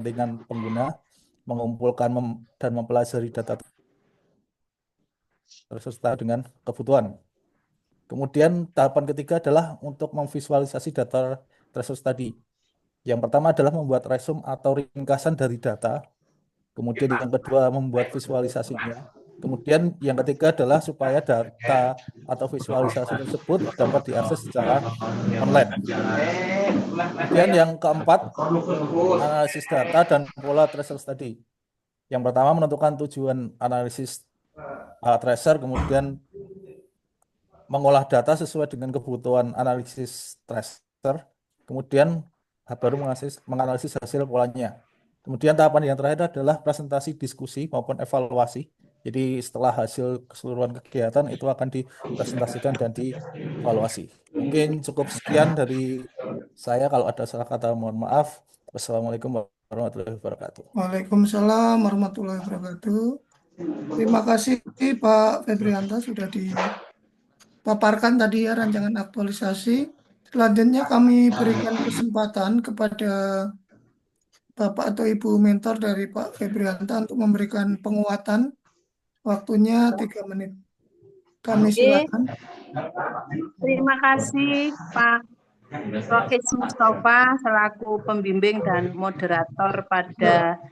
kepentingan pengguna, mengumpulkan dan mempelajari data tersebut dengan kebutuhan. Kemudian tahapan ketiga adalah untuk memvisualisasi data tersebut tadi. Yang pertama adalah membuat resume atau ringkasan dari data. Kemudian yang kedua membuat visualisasinya. Kemudian yang ketiga adalah supaya data atau visualisasi tersebut dapat diakses secara online. Kemudian yang keempat, analisis data dan pola tracer tadi. Yang pertama menentukan tujuan analisis tracer, kemudian mengolah data sesuai dengan kebutuhan analisis tracer, kemudian baru menganalisis hasil polanya. Kemudian tahapan yang terakhir adalah presentasi, diskusi maupun evaluasi. Jadi setelah hasil keseluruhan kegiatan itu akan dipresentasikan dan dievaluasi. Mungkin cukup sekian dari saya. Kalau ada salah kata mohon maaf. Wassalamualaikum warahmatullahi wabarakatuh. Waalaikumsalam warahmatullahi wabarakatuh. Terima kasih Pak Febrianta sudah dipaparkan tadi ya rancangan aktualisasi. Selanjutnya kami berikan kesempatan kepada Bapak atau Ibu mentor dari Pak Febrianta untuk memberikan penguatan. Waktunya 3 menit. Kami Oke, silakan. terima kasih Pak Rois Mustafa selaku pembimbing dan moderator pada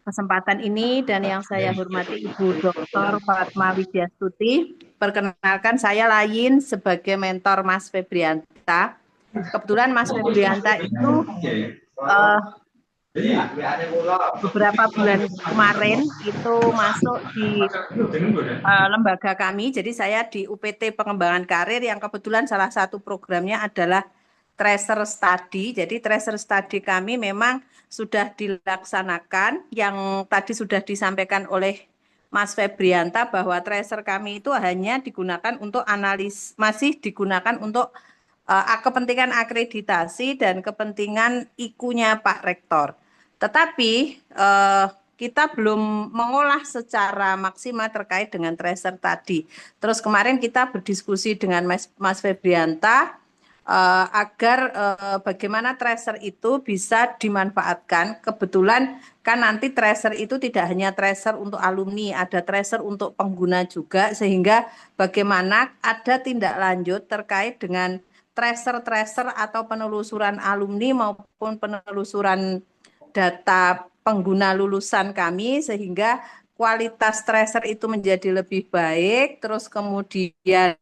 kesempatan ini, dan yang saya hormati Ibu Dr. Fatma Widyastuti. Perkenalkan, saya Layin sebagai mentor Mas Febrianta. Kebetulan Mas Febrianta itu eh, beberapa bulan kemarin itu masuk di lembaga kami. Jadi saya di UPT Pengembangan Karir yang kebetulan salah satu programnya adalah Tracer Study. Jadi Tracer Study kami memang sudah dilaksanakan, yang tadi sudah disampaikan oleh Mas Febrianta bahwa tracer kami itu hanya digunakan untuk masih digunakan untuk kepentingan akreditasi dan kepentingan IKU-nya Pak Rektor. Tetapi kita belum mengolah secara maksimal terkait dengan tracer tadi. Terus kemarin kita berdiskusi dengan Mas Febrianta agar bagaimana tracer itu bisa dimanfaatkan. Kebetulan kan nanti tracer itu tidak hanya tracer untuk alumni, ada tracer untuk pengguna juga, sehingga bagaimana ada tindak lanjut terkait dengan tracer-tracer atau penelusuran alumni maupun penelusuran data pengguna lulusan kami, sehingga kualitas tracer itu menjadi lebih baik, terus kemudian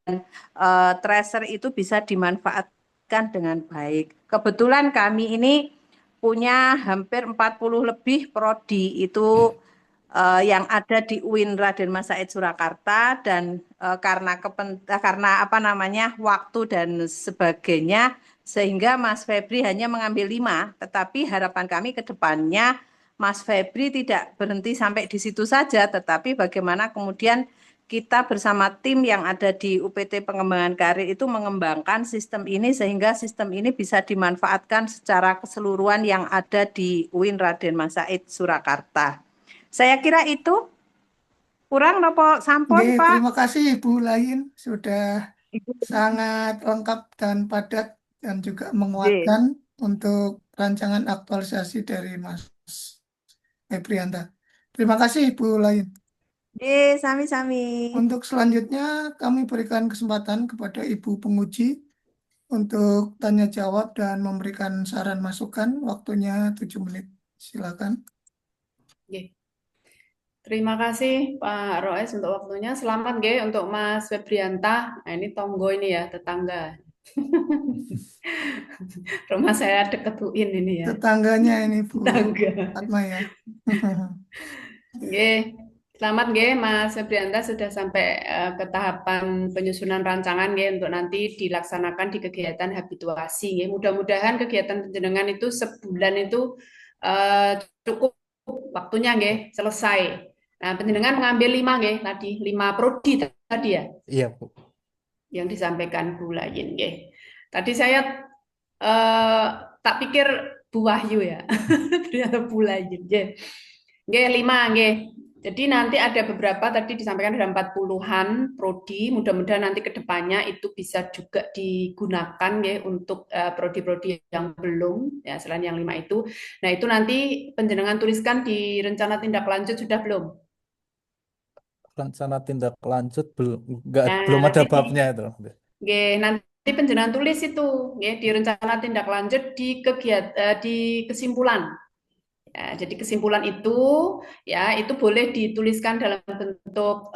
tracer itu bisa dimanfaatkan dengan baik. Kebetulan kami ini punya hampir 40 lebih prodi itu yang ada di UIN Raden Mas Said Surakarta, dan karena apa namanya waktu dan sebagainya sehingga Mas Febri hanya mengambil 5, tetapi harapan kami ke depannya Mas Febri tidak berhenti sampai di situ saja, tetapi bagaimana kemudian kita bersama tim yang ada di UPT Pengembangan Karir itu mengembangkan sistem ini sehingga sistem ini bisa dimanfaatkan secara keseluruhan yang ada di UIN Raden Mas Said Surakarta. Saya kira itu kurang nopo sampun, Oke, Pak. terima kasih Ibu Lain sudah sangat lengkap dan padat dan juga Oke, menguatkan untuk rancangan aktualisasi dari Mas Febrianta. Terima kasih Ibu Lain. sami-sami. Untuk selanjutnya kami berikan kesempatan kepada Ibu penguji untuk tanya jawab dan memberikan saran masukan. Waktunya 7 menit. Silakan. Oke. Terima kasih Pak Roes untuk waktunya. Selamat Nggih untuk Mas Febrianta. Nah, ini tonggo ini ya, tetangga. Rumah saya deket UIN ini ya. Tetangganya ini Bu Tetangga. Fatma ya. Nggih. Selamat nggih Mas Febrianta sudah sampai ke tahapan penyusunan rancangan nggih untuk nanti dilaksanakan di kegiatan habituasi nggih. Mudah-mudahan kegiatan penjenengan itu sebulan itu cukup waktunya nggih selesai. Nah, penjenengan mengambil 5 nggih tadi, 5 prodi tadi ya Iya, Bu. yang disampaikan Bu Layin nggih. Tadi saya eh, tak pikir Bu Wahyu ya. Ternyata Bu Layin nggih. Nggih 5 nggih. Jadi nanti ada beberapa tadi disampaikan ada 40-an prodi, mudah-mudahan nanti ke depannya itu bisa juga digunakan ya untuk prodi-prodi yang belum ya selain yang 5 itu. Nah, itu nanti penjenengan tuliskan di rencana tindak lanjut sudah belum? Rencana tindak lanjut Nah, belum ada nanti babnya itu. nanti penjenengan tulis itu ya di rencana tindak lanjut di kegiatan di kesimpulan. Ya, jadi kesimpulan itu ya itu boleh dituliskan dalam bentuk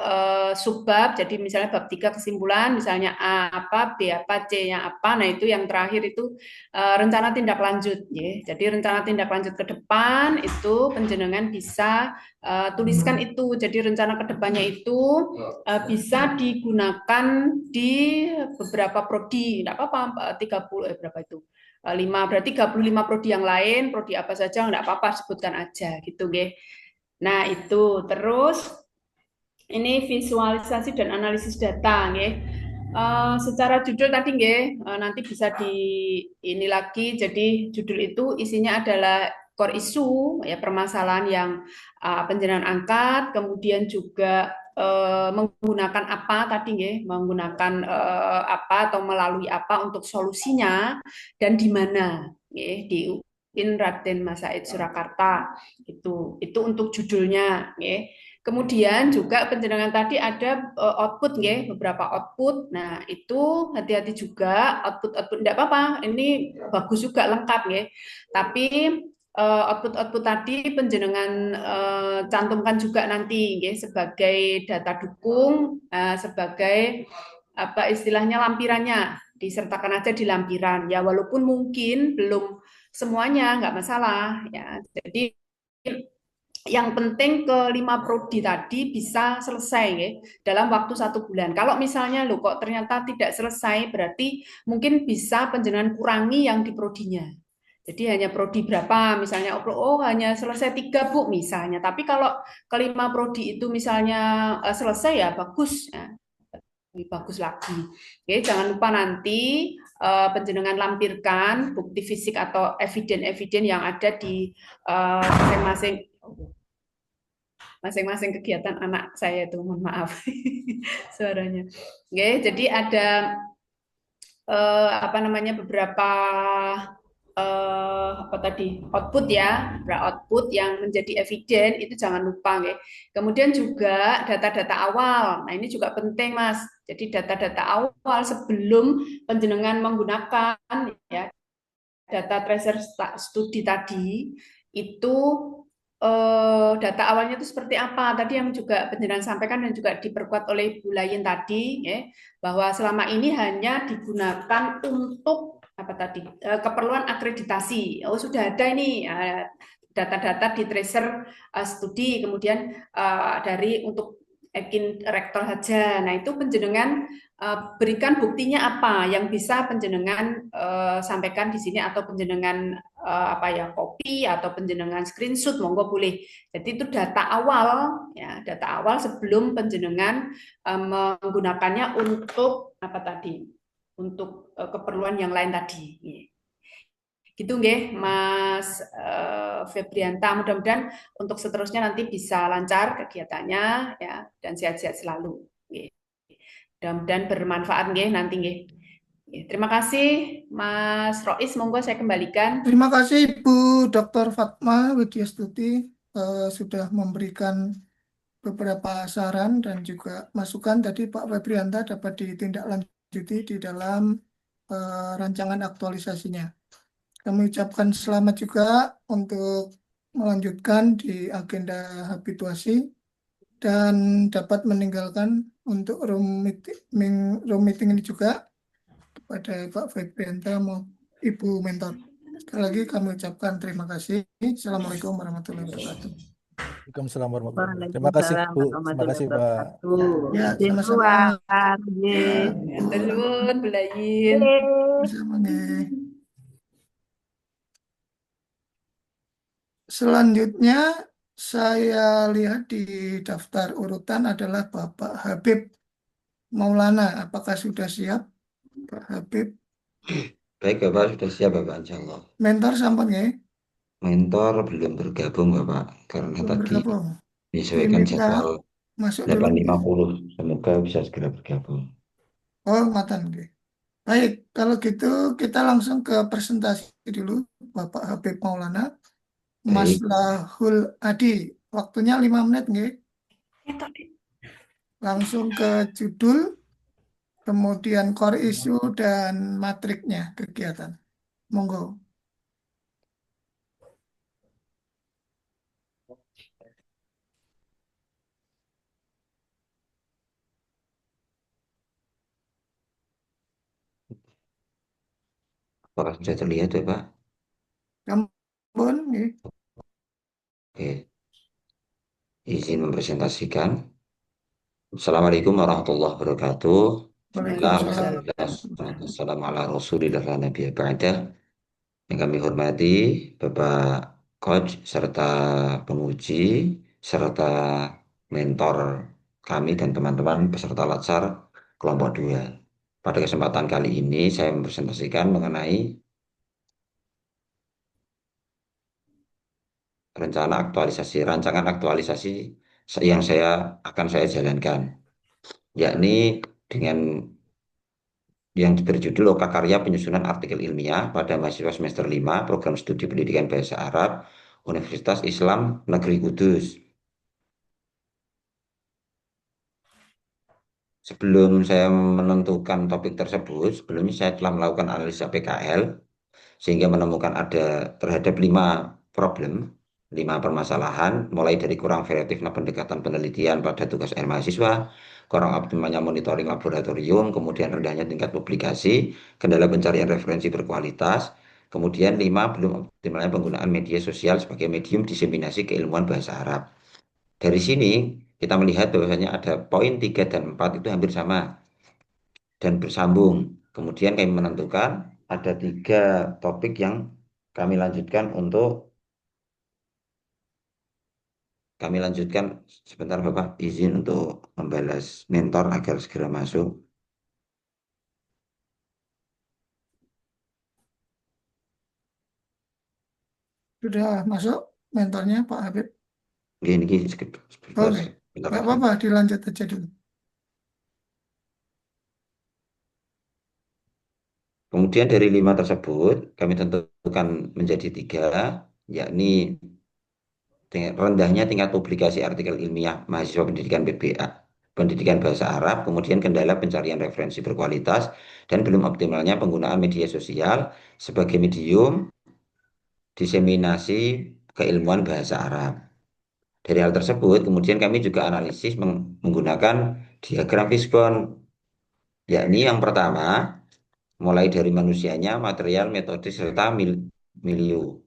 subbab. Jadi misalnya bab 3 kesimpulan, misalnya A apa, B apa, C-nya apa. Nah, itu yang terakhir itu rencana tindak lanjut ya. Jadi rencana tindak lanjut ke depan itu penjenengan bisa tuliskan itu. Jadi rencana ke depannya itu bisa digunakan di beberapa prodi. Enggak apa-apa 30 berapa itu? 5 berarti 35 prodi yang lain, prodi apa saja enggak apa-apa sebutkan aja gitu nggih. Nah, itu terus ini visualisasi dan analisis data nggih. Secara judul tadi nggih, nanti bisa di ini lagi. Jadi judul itu isinya adalah core issue ya permasalahan yang penjenengan angkat, kemudian juga menggunakan apa tadi nggih, menggunakan apa atau melalui apa untuk solusinya dan di mana nggih, di UIN Raden Mas Said Surakarta itu untuk judulnya nggih. Kemudian juga penjenengan tadi ada output nggih, beberapa output. Nah, itu hati-hati juga output enggak apa-apa. Ini bagus juga lengkap nggih. Tapi output tadi penjenengan cantumkan juga nanti nggih sebagai data dukung, sebagai apa istilahnya lampirannya, disertakan aja di lampiran ya, walaupun mungkin belum semuanya nggak masalah ya. Jadi yang penting kelima prodi tadi bisa selesai ya, dalam waktu 1 bulan. Kalau misalnya lo kok ternyata tidak selesai, berarti mungkin bisa penjenengan kurangi yang di prodinya. Jadi hanya prodi berapa, misalnya oh hanya selesai 3 Bu misalnya. Tapi kalau kelima prodi itu misalnya selesai ya bagus, ya. Lebih bagus lagi. Oke, jangan lupa nanti penjenengan lampirkan bukti fisik atau eviden-eviden yang ada di masing-masing kegiatan anak saya itu, mohon maaf suaranya. Oke, jadi ada apa namanya beberapa apa tadi output ya, output yang menjadi eviden itu jangan lupa ya. Kemudian juga data-data awal. Nah, ini juga penting Mas. Jadi data-data awal sebelum penjenengan menggunakan ya data tracer studi tadi itu data awalnya itu seperti apa? Tadi yang juga penjenengan sampaikan dan juga diperkuat oleh Bu Layin tadi ya, bahwa selama ini hanya digunakan untuk apa tadi keperluan akreditasi. Oh, sudah ada ini data-data di tracer studi, kemudian dari untuk Ekin rektor saja. Nah, itu penjenengan berikan buktinya apa yang bisa penjenengan sampaikan di sini, atau penjenengan apa ya copy atau penjenengan screenshot, monggo boleh. Jadi itu data awal ya, data awal sebelum penjenengan menggunakannya untuk apa tadi? Untuk keperluan yang lain tadi. Gitu nggih Mas Febrianta, mudah-mudahan untuk seterusnya nanti bisa lancar kegiatannya ya dan sehat-sehat selalu. Mudah-mudahan bermanfaat nggih nanti nggih. Terima kasih Mas Rois, monggo saya kembalikan. Terima kasih Bu Dr. Fatma Widyastuti sudah memberikan beberapa saran dan juga masukan. Tadi Pak Febrianta dapat ditindaklanjuti di dalam rancangan aktualisasinya. Kami ucapkan selamat juga untuk melanjutkan di agenda habituasi dan dapat meninggalkan untuk room meeting ini juga kepada Pak Febrianta mau Ibu Mentor. Sekali lagi kami ucapkan terima kasih. Assalamualaikum warahmatullahi wabarakatuh. Waalaikumsalam warahmatullahi wabarakatuh. Terima kasih Bu, terima kasih Pak. Ya, sama-sama. Luar, nggih. Nuwun Bu Layin. Sama nih. Selanjutnya saya lihat di daftar urutan adalah Bapak Habib Maulana. Apakah sudah siap, Pak Habib? Baik Bapak, sudah siap Bapak, insya Allah. Mentor sampun nggih? Mentor belum bergabung Bapak, karena Belum tadi bergabung. Menyesuaikan diminta jadwal masuk dulu nggih. 8.50. Semoga bisa segera bergabung. Oh, ngoten nggih. Baik, kalau gitu kita langsung ke presentasi dulu Bapak Habib Maulana. Mas Baik, Lahul Adi, waktunya 5 menit nggih. Langsung ke judul, kemudian core issue dan matriknya kegiatan. Monggo. apakah sudah terlihat ya Pak? Ampun, nggih. Oke, izin mempresentasikan. Assalamualaikum warahmatullahi wabarakatuh. Bismillah, Waalaikumsalam. alhamdulillah, wassalatu wassalamu ala rasulillah wa nabiyya ba'da. Yang kami hormati Bapak Coach serta penguji serta mentor kami dan teman-teman peserta Latsar kelompok 2. Pada kesempatan kali ini saya mempresentasikan mengenai rancangan aktualisasi yang saya jalankan, yakni dengan yang berjudul Loka Karya Penyusunan Artikel Ilmiah pada mahasiswa semester 5 Program Studi Pendidikan Bahasa Arab Universitas Islam Negeri Kudus. Sebelum saya menentukan topik tersebut, sebelumnya saya telah melakukan analisa PKL sehingga menemukan ada terhadap 5 problem, 5 permasalahan, mulai dari kurang variatifnya pendekatan penelitian pada tugas akhir mahasiswa, kurang optimalnya monitoring laboratorium, kemudian rendahnya tingkat publikasi, kendala pencarian referensi berkualitas, kemudian 5, belum optimalnya penggunaan media sosial sebagai medium diseminasi keilmuan bahasa Arab. Dari sini kita melihat bahwasanya ada poin 3 dan 4 itu hampir sama dan bersambung. Kemudian kami menentukan ada 3 topik yang kami lanjutkan sebentar Bapak, izin untuk membalas mentor agar segera masuk. Sudah masuk mentornya Pak Habib? Ini sebentar, Oke, sebentar nggak lagi. apa-apa, dilanjut aja dulu. Kemudian dari 5 tersebut kami tentukan menjadi 3, yakni rendahnya tingkat publikasi artikel ilmiah mahasiswa pendidikan PBA, pendidikan bahasa Arab, kemudian kendala pencarian referensi berkualitas, dan belum optimalnya penggunaan media sosial sebagai medium diseminasi keilmuan bahasa Arab. Dari hal tersebut, kemudian kami juga analisis menggunakan diagram Fishbone, yakni yang pertama, mulai dari manusianya, material, metode, serta milieu.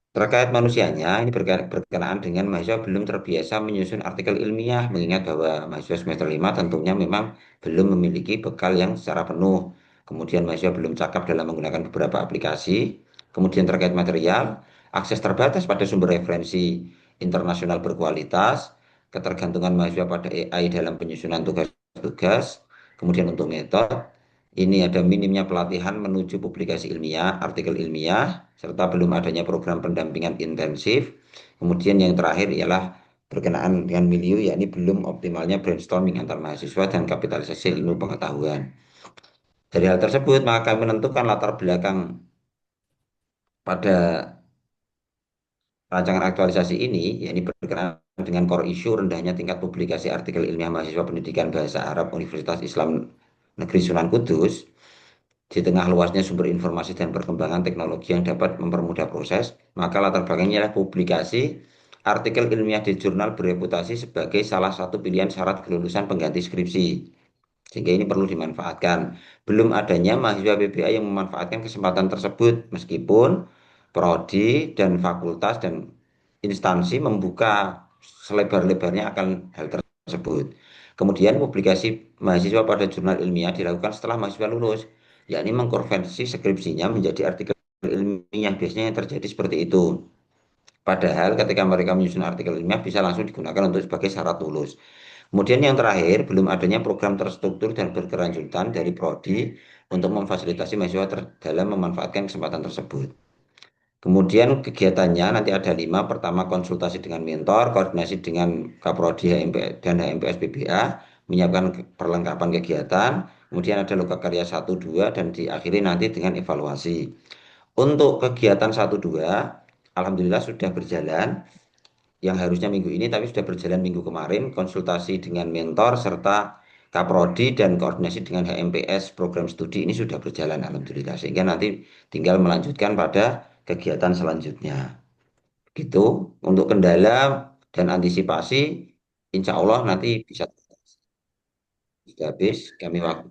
Terkait manusianya, ini berkenaan dengan mahasiswa belum terbiasa menyusun artikel ilmiah, mengingat bahwa mahasiswa semester 5 tentunya memang belum memiliki bekal yang secara penuh. Kemudian mahasiswa belum cakap dalam menggunakan beberapa aplikasi. Kemudian terkait material, akses terbatas pada sumber referensi internasional berkualitas, ketergantungan mahasiswa pada AI dalam penyusunan tugas-tugas. Kemudian untuk metode, ini ada minimnya pelatihan menuju publikasi ilmiah, artikel ilmiah, serta belum adanya program pendampingan intensif. Kemudian yang terakhir ialah berkenaan dengan milieu, yakni belum optimalnya brainstorming antar mahasiswa dan kapitalisasi ilmu pengetahuan. Dari hal tersebut, maka kami menentukan latar belakang pada rancangan aktualisasi ini, yakni berkenaan dengan core issue rendahnya tingkat publikasi artikel ilmiah mahasiswa pendidikan bahasa Arab Universitas Islam Negeri Sunan Kudus. Di tengah luasnya sumber informasi dan perkembangan teknologi yang dapat mempermudah proses, maka latar belakangnya adalah publikasi artikel ilmiah di jurnal bereputasi sebagai salah satu pilihan syarat kelulusan pengganti skripsi. Sehingga ini perlu dimanfaatkan. Belum adanya mahasiswa PBA yang memanfaatkan kesempatan tersebut, meskipun prodi dan fakultas dan instansi membuka selebar-lebarnya akan hal tersebut. Kemudian publikasi mahasiswa pada jurnal ilmiah dilakukan setelah mahasiswa lulus, yakni mengkonversi skripsinya menjadi artikel ilmiah. Biasanya yang terjadi seperti itu. Padahal ketika mereka menyusun artikel ilmiah bisa langsung digunakan untuk sebagai syarat lulus. Kemudian yang terakhir, belum adanya program terstruktur dan berkelanjutan dari prodi untuk memfasilitasi mahasiswa dalam memanfaatkan kesempatan tersebut. Kemudian kegiatannya nanti ada 5. Pertama, konsultasi dengan mentor, koordinasi dengan Kaprodi dan HMPS PBA, menyiapkan perlengkapan kegiatan. Kemudian ada lokakarya 1, 2, dan diakhiri nanti dengan evaluasi. Untuk kegiatan 1, 2, alhamdulillah sudah berjalan. Yang harusnya minggu ini tapi sudah berjalan minggu kemarin, konsultasi dengan mentor serta Kaprodi dan koordinasi dengan HMPS program studi ini sudah berjalan alhamdulillah, sehingga nanti tinggal melanjutkan pada kegiatan selanjutnya. Gitu. Untuk kendala dan antisipasi, insya Allah nanti bisa. Sudah habis,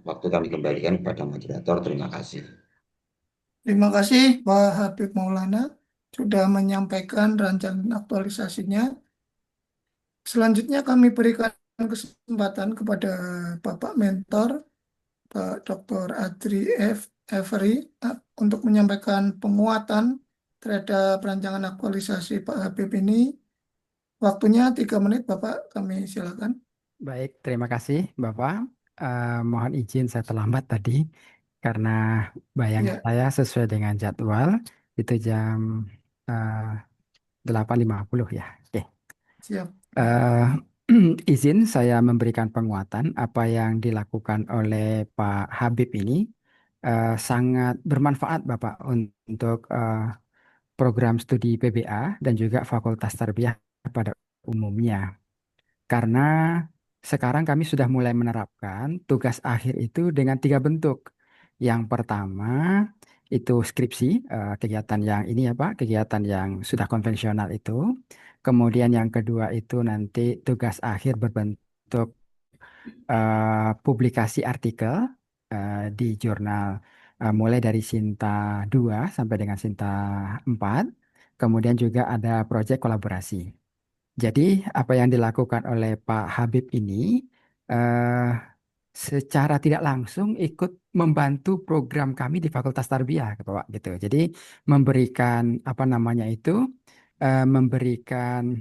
waktu kami kembalikan kepada moderator. Terima kasih. Terima kasih Pak Habib Maulana sudah menyampaikan rancangan aktualisasinya. Selanjutnya kami berikan kesempatan kepada Bapak Mentor, Pak Dr. Adri Every, untuk menyampaikan penguatan terhadap rancangan aktualisasi Pak Habib ini. Waktunya 3 menit, Bapak. Kami silakan. Baik, terima kasih Bapak. Mohon izin saya terlambat tadi karena bayangan Ya, saya sesuai dengan jadwal itu jam 8.50 ya. Oke. siap. Eh, izin saya memberikan penguatan apa yang dilakukan oleh Pak Habib ini sangat bermanfaat Bapak untuk program studi PBA dan juga Fakultas Tarbiyah pada umumnya. Karena sekarang kami sudah mulai menerapkan tugas akhir itu dengan 3 bentuk. Yang pertama itu skripsi, kegiatan yang ini ya Pak, kegiatan yang sudah konvensional itu. Kemudian yang kedua itu nanti tugas akhir berbentuk publikasi artikel di jurnal mulai dari Sinta 2 sampai dengan Sinta 4. Kemudian juga ada proyek kolaborasi. Jadi apa yang dilakukan oleh Pak Habib ini eh, secara tidak langsung ikut membantu program kami di Fakultas Tarbiyah, Pak, gitu. Jadi memberikan apa namanya itu, memberikan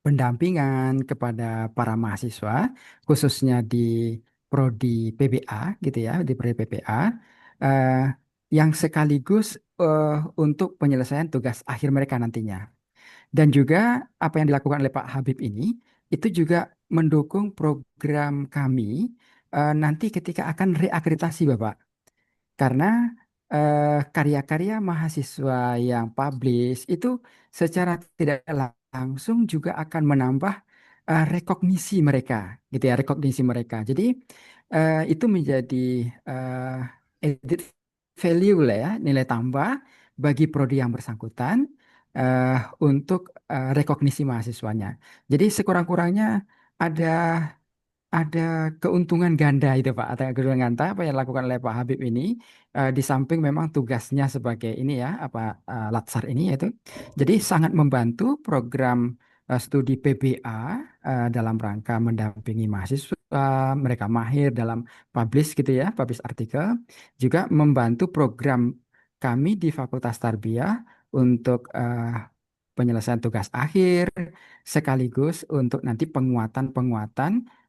pendampingan kepada para mahasiswa, khususnya di prodi PBA, gitu ya, di prodi PBA, eh, yang sekaligus untuk penyelesaian tugas akhir mereka nantinya. Dan juga apa yang dilakukan oleh Pak Habib ini itu juga mendukung program kami nanti ketika akan reakreditasi Bapak. Karena karya-karya mahasiswa yang publish itu secara tidak langsung juga akan menambah rekognisi mereka, gitu ya, rekognisi mereka. Jadi itu menjadi added value lah ya, nilai tambah bagi prodi yang bersangkutan eh, untuk rekognisi mahasiswanya. Jadi sekurang-kurangnya ada ada keuntungan ganda itu Pak, ada keuntungan ganda apa yang dilakukan oleh Pak Habib ini di samping memang tugasnya sebagai ini ya apa Latsar ini yaitu, jadi sangat membantu program studi PBA dalam rangka mendampingi mahasiswa mereka mahir dalam publish gitu ya, publish artikel, juga membantu program kami di Fakultas Tarbiyah untuk penyelesaian tugas akhir sekaligus untuk nanti penguatan-penguatan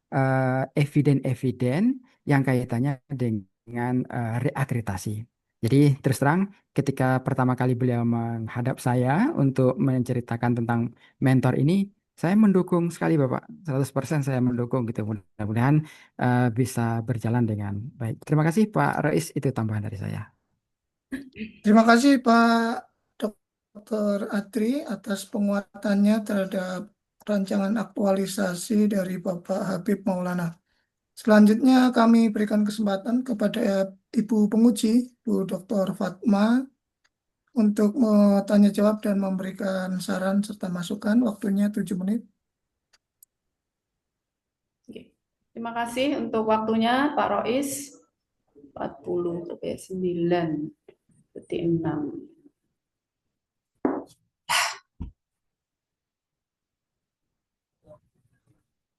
eviden-eviden yang kaitannya dengan reakreditasi. Jadi terus terang ketika pertama kali beliau menghadap saya untuk menceritakan tentang mentor ini, saya mendukung sekali Bapak, 100% saya mendukung gitu. Mudah-mudahan bisa berjalan dengan baik. Terima kasih Pak Rais, itu tambahan dari saya. Terima kasih Pak Dr. Adri atas penguatannya terhadap rancangan aktualisasi dari Bapak Habib Maulana. Selanjutnya kami berikan kesempatan kepada Ibu Penguji, Bu Dr. Fatma, untuk bertanya jawab dan memberikan saran serta masukan. Waktunya 7 menit. Oke. Terima kasih untuk waktunya Pak Rois. 40-9:6.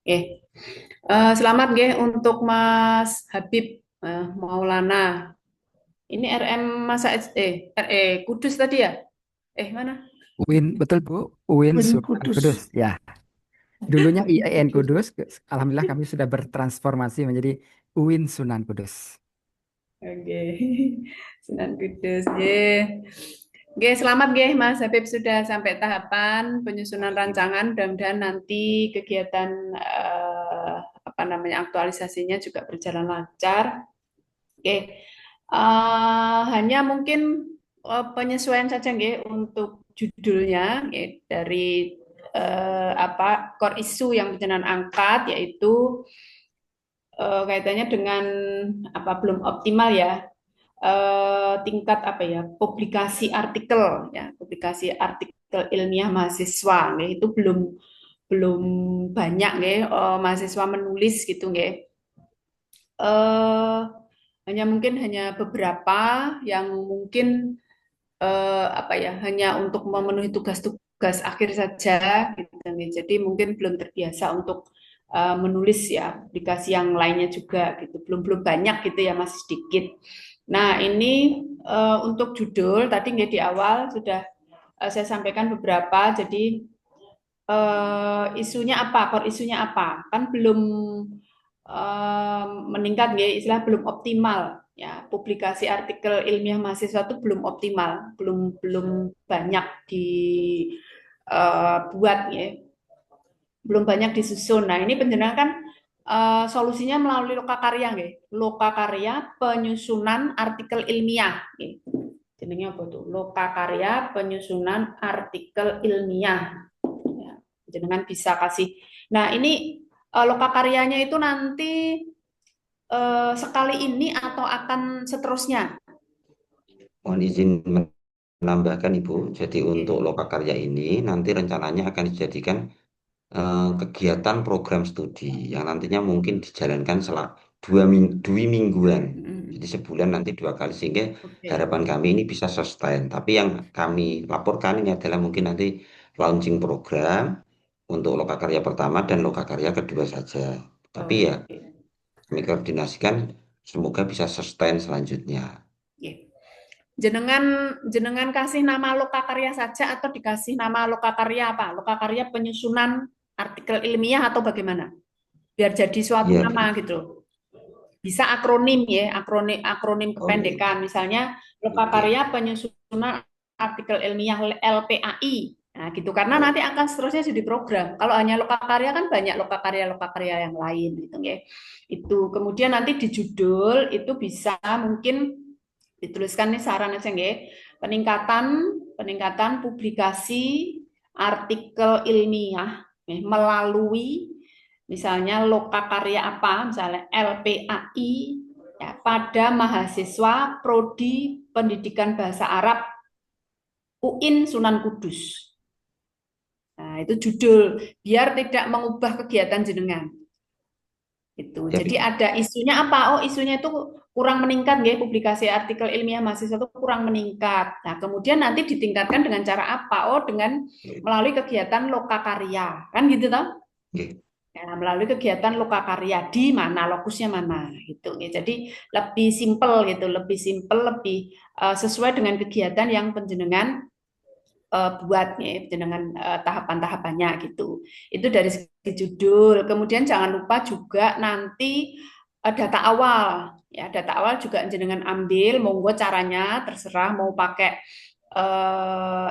Oke. Selamat nggih untuk Mas Habib Maulana. Ini RM Masa RE Kudus tadi ya? Mana? UIN, betul Bu, UIN UIN Sunan Kudus. Kudus ya. Dulunya IAIN Kudus, alhamdulillah kami sudah bertransformasi menjadi UIN Sunan Kudus. Oke. Sunan Kudus nggih. Oke, selamat nggih Mas Habib sudah sampai tahapan penyusunan rancangan. Mudah-mudahan nanti kegiatan apa namanya aktualisasinya juga berjalan lancar. Oke, hanya mungkin penyesuaian saja nggih untuk judulnya nggih, dari apa core issue yang jenengan angkat yaitu kaitannya dengan apa belum optimal ya tingkat apa ya publikasi artikel ilmiah mahasiswa nggih, itu belum banyak nggih mahasiswa menulis gitu nggih. Hanya beberapa yang mungkin apa ya hanya untuk memenuhi tugas-tugas akhir saja gitu nggih. Jadi mungkin belum terbiasa untuk menulis ya aplikasi yang lainnya juga gitu. Belum banyak gitu ya, masih sedikit. Nah, ini untuk judul tadi nggih di awal sudah saya sampaikan beberapa. Jadi isunya apa? Core isunya apa? Kan belum meningkat nggih, istilah belum optimal ya. Publikasi artikel ilmiah mahasiswa itu belum optimal, belum banyak dibuat ya. Belum banyak disusun. Nah, ini penjenengan kan solusinya melalui lokakarya nggih. Lokakarya penyusunan artikel ilmiah nggih. Jenenge apa tuh? Lokakarya penyusunan artikel ilmiah. Ya, jenengan bisa kasih. Nah, ini lokakaryanya itu nanti sekali ini atau akan seterusnya? Mohon izin menambahkan Ibu, jadi untuk lokakarya ini nanti rencananya akan dijadikan kegiatan program studi yang nantinya mungkin dijalankan selama 2 mingguan. Jadi sebulan nanti 2 kali, sehingga harapan kami ini bisa sustain. Tapi yang kami laporkan ini adalah mungkin nanti launching program untuk lokakarya pertama dan lokakarya kedua saja. Tapi ya kami koordinasikan semoga bisa sustain selanjutnya. Jenengan kasih nama lokakarya saja atau dikasih nama lokakarya apa? Lokakarya penyusunan artikel ilmiah atau bagaimana? Biar jadi suatu nama gitu. Bisa akronim ya, akronim kependekan. Misalnya lokakarya penyusunan artikel ilmiah LPAI. Nah, gitu. Karena nanti akan seterusnya jadi program. Kalau hanya lokakarya kan banyak lokakarya yang lain gitu ya. Itu kemudian nanti di judul itu bisa mungkin dituliskan nih saran aja nggih. Peningkatan publikasi artikel ilmiah melalui misalnya lokakarya apa, misalnya LPAI ya, pada mahasiswa Prodi Pendidikan Bahasa Arab UIN Sunan Kudus. Nah, itu judul biar tidak mengubah kegiatan jenengan. Itu. Jadi ada isunya apa? Oh, isunya itu kurang meningkat nggih, publikasi artikel ilmiah mahasiswa itu kurang meningkat. Nah, kemudian nanti ditingkatkan dengan cara apa? Oh, dengan melalui kegiatan lokakarya. Kan gitu toh? Ya, melalui kegiatan lokakarya di mana, lokusnya mana gitu. Jadi lebih simpel gitu, lebih sesuai dengan kegiatan yang penjenengan buat ya, dengan tahapan-tahapannya gitu. Itu dari segi judul. Kemudian jangan lupa juga nanti data awal. Ya, data awal juga jenengan ambil, monggo caranya terserah mau pakai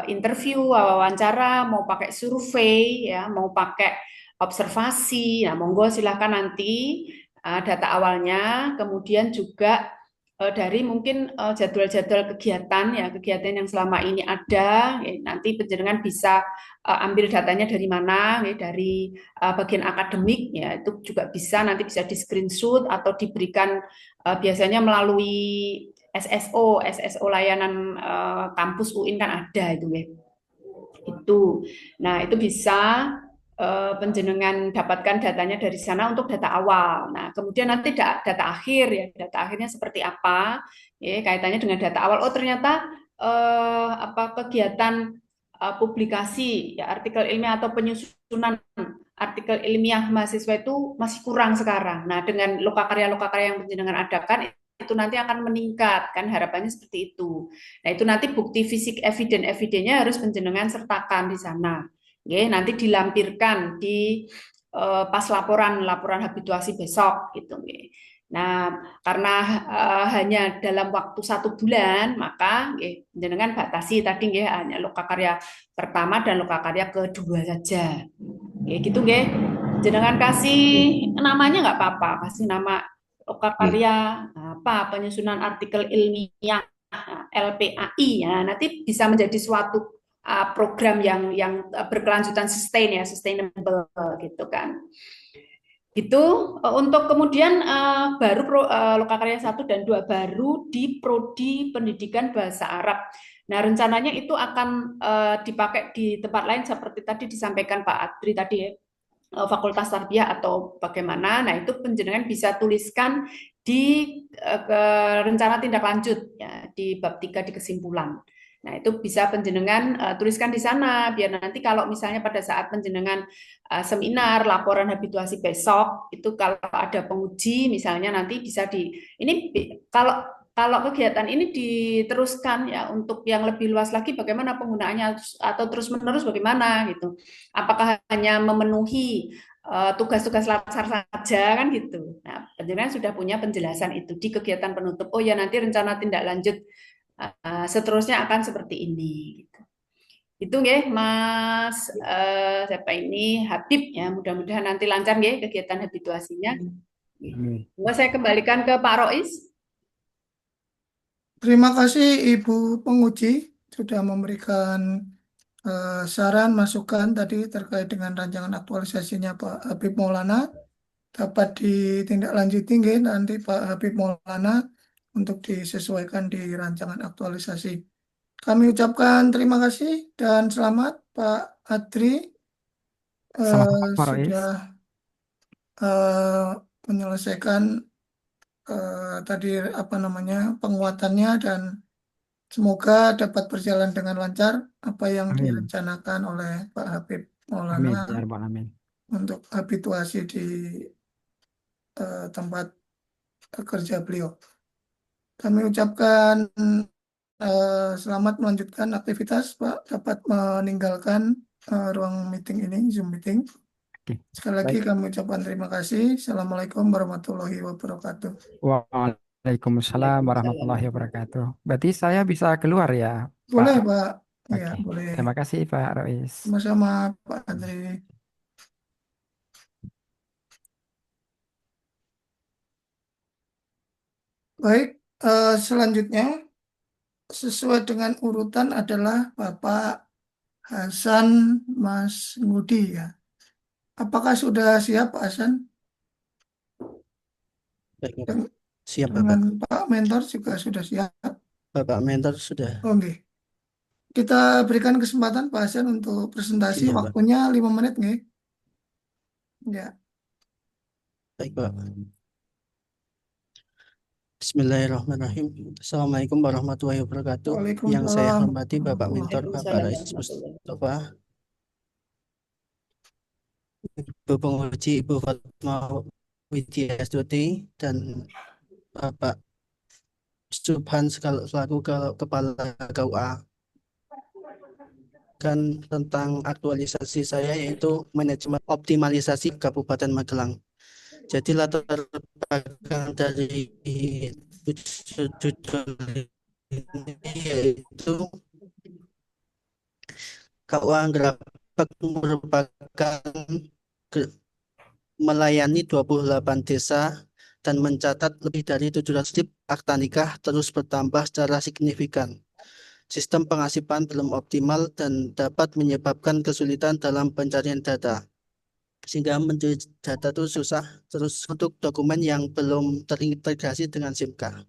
interview, wawancara, mau pakai survei, ya, mau pakai observasi. Nah, monggo silahkan nanti data awalnya, kemudian juga dari mungkin jadwal-jadwal kegiatan ya, kegiatan yang selama ini ada ya, nanti penjenengan bisa ambil datanya dari mana ya, dari bagian akademik ya, itu juga bisa nanti bisa di screenshot atau diberikan biasanya melalui SSO layanan kampus UIN kan ada itu ya. Itu. Nah, itu bisa penjenengan dapatkan datanya dari sana untuk data awal. Nah, kemudian nanti data akhir ya, data akhirnya seperti apa? Ya, kaitannya dengan data awal. Oh, ternyata kegiatan publikasi ya artikel ilmiah atau penyusunan artikel ilmiah mahasiswa itu masih kurang sekarang. Nah, dengan lokakarya-lokakarya yang penjenengan adakan itu nanti akan meningkat kan, harapannya seperti itu. Nah, itu nanti bukti fisik evidennya harus penjenengan sertakan di sana. Ya, nanti dilampirkan di pas laporan habituasi besok gitu. Nah, karena hanya dalam waktu 1 bulan, maka nggih, jenengan batasi tadi nggih hanya lokakarya pertama dan lokakarya kedua saja. Nggih, gitu nggih. Jenengan kasih namanya nggak apa-apa, kasih nama lokakarya apa penyusunan artikel ilmiah LPAI ya. Nanti bisa menjadi suatu program yang berkelanjutan sustain ya, sustainable gitu kan. Itu untuk kemudian baru lokakarya 1 dan 2 baru di prodi pendidikan bahasa Arab. Nah, rencananya itu akan dipakai di tempat lain seperti tadi disampaikan Pak Adri tadi ya, Fakultas Tarbiyah atau bagaimana. Nah, itu penjenengan bisa tuliskan di rencana tindak lanjut ya di bab 3 di kesimpulan. Nah, itu bisa penjenengan tuliskan di sana biar nanti kalau misalnya pada saat penjenengan seminar, laporan habituasi besok itu kalau ada penguji misalnya nanti bisa ini kalau kalau kegiatan ini diteruskan ya untuk yang lebih luas lagi bagaimana penggunaannya atau terus-menerus bagaimana gitu. Apakah hanya memenuhi tugas-tugas latsar saja kan gitu. Nah, penjenengan sudah punya penjelasan itu di kegiatan penutup. Oh ya nanti rencana tindak lanjut seterusnya akan seperti ini. Gitu. Itu nggih Mas siapa ini Habib ya. Mudah-mudahan nanti lancar nggih kegiatan habituasinya. Coba saya kembalikan ke Pak Rois. Terima kasih Ibu penguji sudah memberikan saran, masukan tadi terkait dengan rancangan aktualisasinya Pak Habib Maulana. Dapat ditindaklanjuti nggih nanti Pak Habib Maulana untuk disesuaikan di rancangan aktualisasi. Kami ucapkan terima kasih dan selamat Pak Adri Sama-sama Pak Rois. sudah eh, menyelesaikan tadi apa namanya penguatannya dan semoga dapat berjalan dengan lancar apa yang Amin. direncanakan oleh Pak Habib Maulana Amin. Ya Rabbal Alamin. untuk habituasi di tempat kerja beliau. Kami ucapkan selamat melanjutkan aktivitas, Pak. Dapat meninggalkan ruang meeting ini, Zoom meeting. Oke. Sekali lagi Baik. kami ucapkan terima kasih. Assalamualaikum warahmatullahi wabarakatuh. Waalaikumsalam warahmatullahi wabarakatuh. Berarti saya bisa keluar ya, Pak? Boleh, Pak. Ya, Oke. boleh. Terima kasih Pak Rois. Sama-sama, Pak Andri. Baik, selanjutnya sesuai dengan urutan adalah Bapak Hasan Mas Ngudi ya. Apakah sudah siap Pak Hasan? Baik, Bapak. Dan Siap, dengan Bapak. Pak Mentor juga sudah siap. Bapak mentor sudah. Oke. Kita berikan kesempatan Pak Hasan untuk presentasi. Iya, Pak. Waktunya 5 menit nih. Ya. Baik, Pak. Bismillahirrahmanirrahim. Assalamualaikum warahmatullahi wabarakatuh. Yang saya Waalaikumsalam hormati Bapak Mentor, Bapak Rais Mustafa, Ibu Penguji, Ibu Fatma Widyastuti, dan Bapak Subhan selaku Kepala KUA. Dan tentang aktualisasi saya yaitu manajemen optimalisasi Kabupaten Magelang. Jadi latar belakang dari judul ini yaitu KUA Gerabak merupakan melayani 28 desa dan mencatat lebih dari 700 tip akta nikah terus bertambah secara signifikan. Sistem pengasipan belum optimal dan dapat menyebabkan kesulitan dalam pencarian data. Sehingga mencari data itu susah, terus untuk dokumen yang belum terintegrasi dengan SIMK.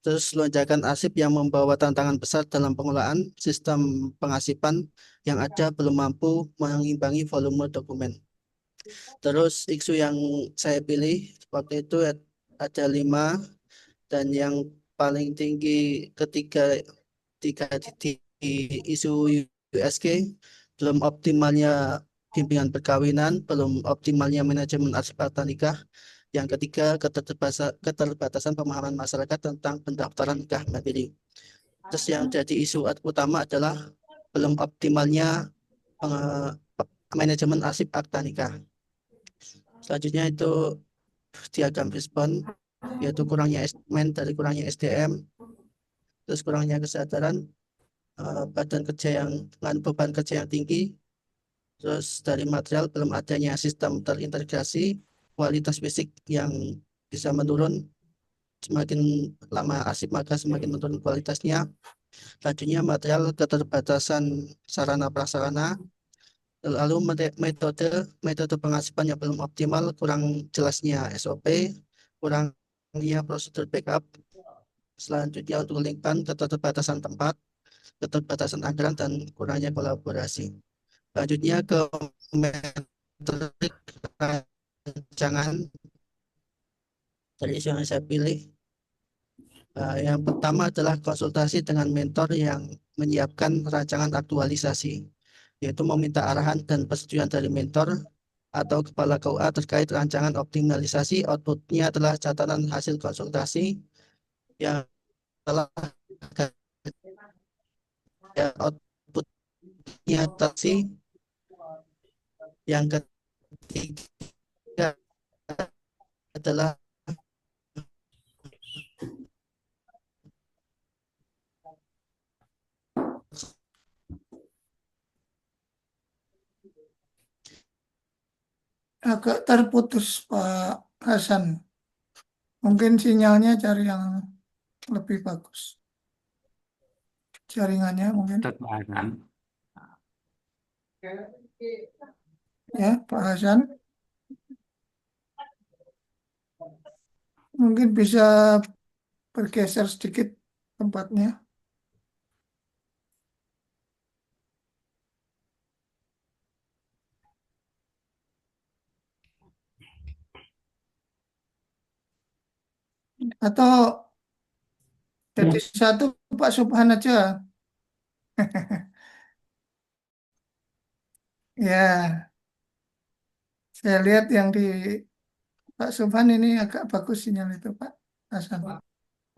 Terus lonjakan arsip yang membawa tantangan besar dalam pengelolaan sistem pengasipan yang ada belum mampu mengimbangi volume dokumen. Terus isu yang saya pilih waktu itu ada 5 dan yang paling tinggi ketiga di isu USG, belum optimalnya bimbingan perkawinan, belum optimalnya manajemen arsip akta nikah. Yang ketiga, keterbatasan pemahaman masyarakat tentang pendaftaran nikah mandiri. Terus yang jadi isu utama adalah belum optimalnya manajemen arsip akta nikah. Selanjutnya itu diagram respon. yaitu kurangnya SDM, terus kurangnya kesadaran, badan kerja yang dengan beban kerja yang tinggi, terus dari material belum adanya sistem terintegrasi, kualitas fisik yang bisa menurun, semakin lama arsip maka semakin menurun kualitasnya. Selanjutnya material keterbatasan sarana prasarana, lalu metode pengarsipan yang belum optimal, kurang jelasnya SOP, kurangnya prosedur backup. Selanjutnya untuk lingkungan, keterbatasan tempat, keterbatasan anggaran, dan kurangnya kolaborasi. Selanjutnya ke metrik rancangan dari isu yang saya pilih. Yang pertama adalah konsultasi dengan mentor yang menyiapkan rancangan aktualisasi, yaitu meminta arahan dan persetujuan dari mentor atau kepala KUA terkait rancangan optimalisasi. Outputnya adalah catatan hasil konsultasi yang telah outputnya taksi. Yang ketiga adalah Agak terputus Pak Hasan. Mungkin sinyalnya cari yang lebih bagus. Jaringannya mungkin. Hasan. Ya, Pak Hasan. Mungkin bisa bergeser sedikit tempatnya. Atau jadi satu Pak Subhan aja. Ya, saya lihat yang di Pak Subhan ini agak bagus sinyal itu Pak Hasan.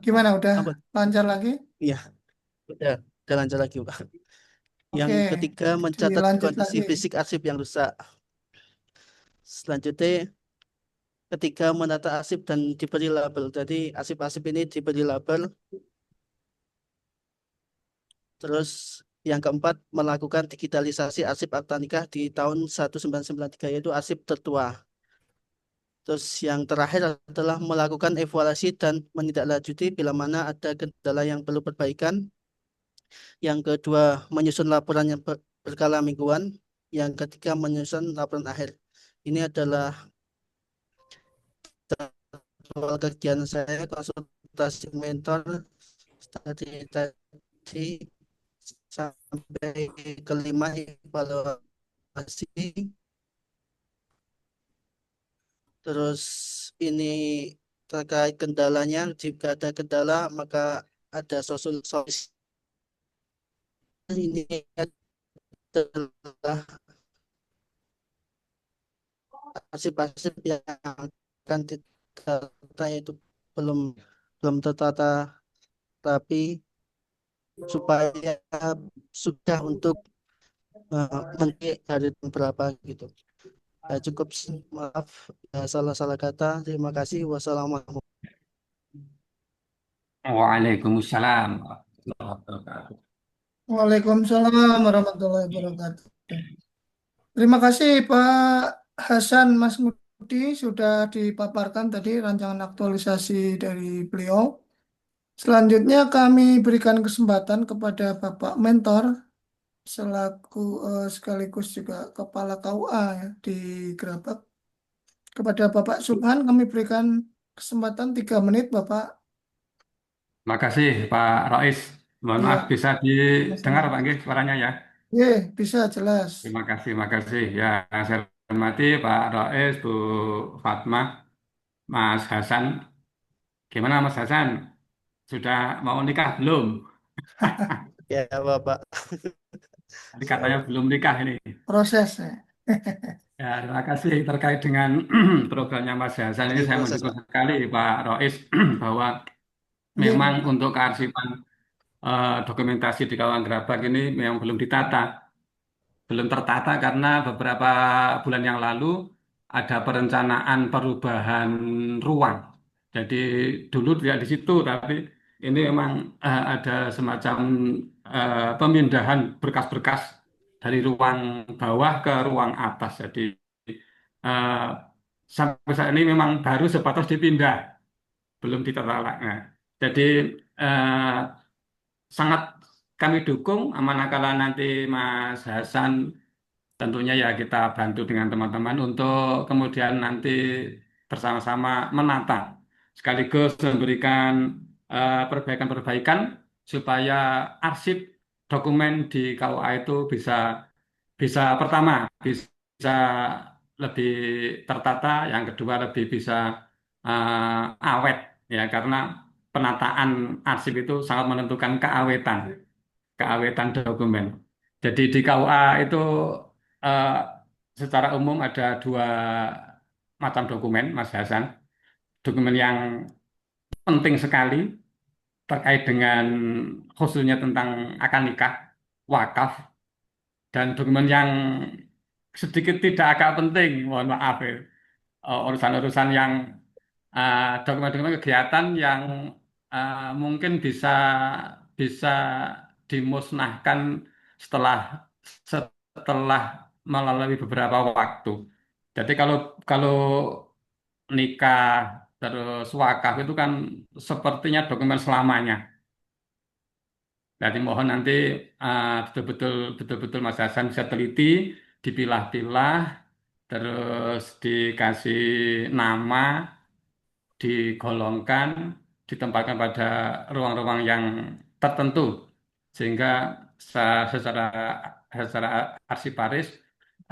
Gimana, udah lancar lagi? Iya, udah lancar lagi, Pak. Yang Oke, ketiga, mencatat dilanjut kondisi lagi. fisik arsip yang rusak. Selanjutnya, ketiga, menata arsip dan diberi label. Jadi arsip-arsip ini diberi label. Terus yang keempat, melakukan digitalisasi arsip akta nikah di tahun 1993, yaitu arsip tertua. Terus yang terakhir adalah melakukan evaluasi dan menindaklanjuti bila mana ada kendala yang perlu perbaikan. Yang kedua, menyusun laporan yang berkala mingguan. Yang ketiga, menyusun laporan akhir. Ini adalah jadwal kerjaan saya, konsultasi mentor tadi sampai kelima, evaluasi. Terus ini terkait kendalanya, jika ada kendala maka ada solusi. Ini adalah arsip-arsip yang akan ditata, itu belum tertata rapi, supaya sudah untuk nanti dari berapa gitu. Cukup, maaf salah-salah kata. Terima kasih. Wassalamualaikum. Waalaikumsalam warahmatullahi wabarakatuh. Waalaikumsalam warahmatullahi wabarakatuh. Terima kasih Pak Hasan Mas Mudi, sudah dipaparkan tadi rancangan aktualisasi dari beliau. Selanjutnya kami berikan kesempatan kepada Bapak Mentor selaku sekaligus juga Kepala KUA ya, di Gerabak. Kepada Bapak Subhan kami berikan kesempatan 3 menit Bapak. Makasih Pak Rais. Mohon Iya, maaf bisa didengar Pak Nggih suaranya ya. iya, bisa jelas. Terima kasih. Ya, saya hormati Pak Rais, Bu Fatma, Mas Hasan. Gimana Mas Hasan? Sudah mau nikah belum? Ya, Bapak. Tadi katanya belum nikah ini. Prosesnya. Ya, terima kasih terkait dengan programnya Mas Hasan ini Lagi saya proses, mendukung Pak. sekali Pak Rais bahwa Iya, memang Bapak. untuk kearsipan dokumentasi di Kawasan Gerabak ini memang belum ditata, belum tertata karena beberapa bulan yang lalu ada perencanaan perubahan ruang. Jadi dulu tidak di situ, tapi ini memang ada semacam pemindahan berkas-berkas dari ruang bawah ke ruang atas. Jadi eh, sampai saat ini memang baru sebatas dipindah, belum ditata ulang. Nah, jadi eh, sangat kami dukung manakala nanti Mas Hasan tentunya ya kita bantu dengan teman-teman untuk kemudian nanti bersama-sama menata sekaligus memberikan perbaikan-perbaikan supaya arsip dokumen di KUA itu bisa bisa pertama bisa lebih tertata, yang kedua lebih bisa awet ya karena penataan arsip itu sangat menentukan keawetan dokumen. Jadi di KUA itu eh, secara umum ada dua macam dokumen, Mas Hasan. Dokumen yang penting sekali terkait dengan khususnya tentang akad nikah, wakaf, dan dokumen yang sedikit tidak agak penting, mohon maaf ya. Urusan-urusan yang dokumen-dokumen kegiatan yang mungkin bisa bisa dimusnahkan setelah setelah melalui beberapa waktu. Jadi kalau kalau nikah terus wakaf itu kan sepertinya dokumen selamanya. Jadi mohon nanti betul-betul Mas Hasan bisa teliti, dipilah-pilah, terus dikasih nama, digolongkan, ditempatkan pada ruang-ruang yang tertentu, sehingga secara secara arsiparis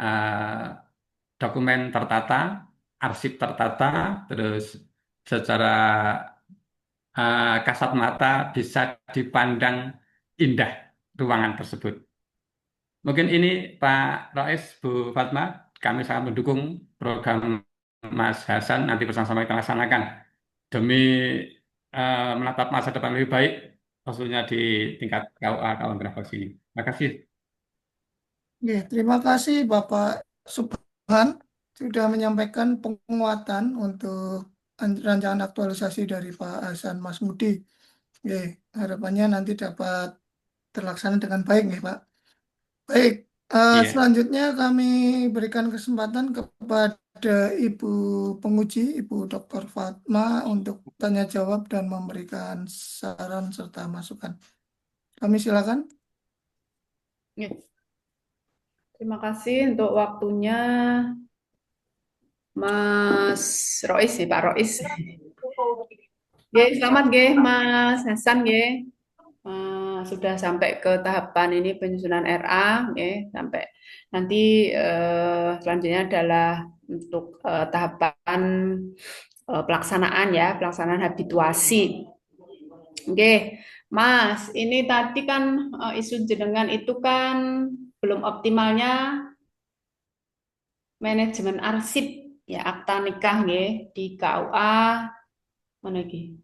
eh, dokumen tertata, arsip tertata, terus secara kasat mata bisa dipandang indah ruangan tersebut. Mungkin ini Pak Rois, Bu Fatma, kami sangat mendukung program Mas Hasan nanti bersama-sama kita laksanakan demi menatap masa depan lebih baik, khususnya di tingkat KUA Kawan Grafos ini. Terima kasih. Oke, terima kasih Bapak Subhan sudah menyampaikan penguatan untuk rancangan aktualisasi dari Pak Hasan Masmudi. Oke, harapannya nanti dapat terlaksana dengan baik ya Pak. Baik, Iya. selanjutnya kami berikan kesempatan kepada Ibu penguji, Ibu Dr. Fatma untuk tanya jawab dan memberikan saran serta masukan. Kami silakan. Ya. Terima kasih untuk waktunya Mas Rois nih, Pak Rois. Selamat Mas Hasan sudah sampai ke tahapan ini penyusunan RA sampai nanti selanjutnya adalah untuk tahapan pelaksanaan habituasi. Mas, ini tadi kan isu jenengan itu kan belum optimalnya manajemen arsip ya akta nikah di KUA mana lagi?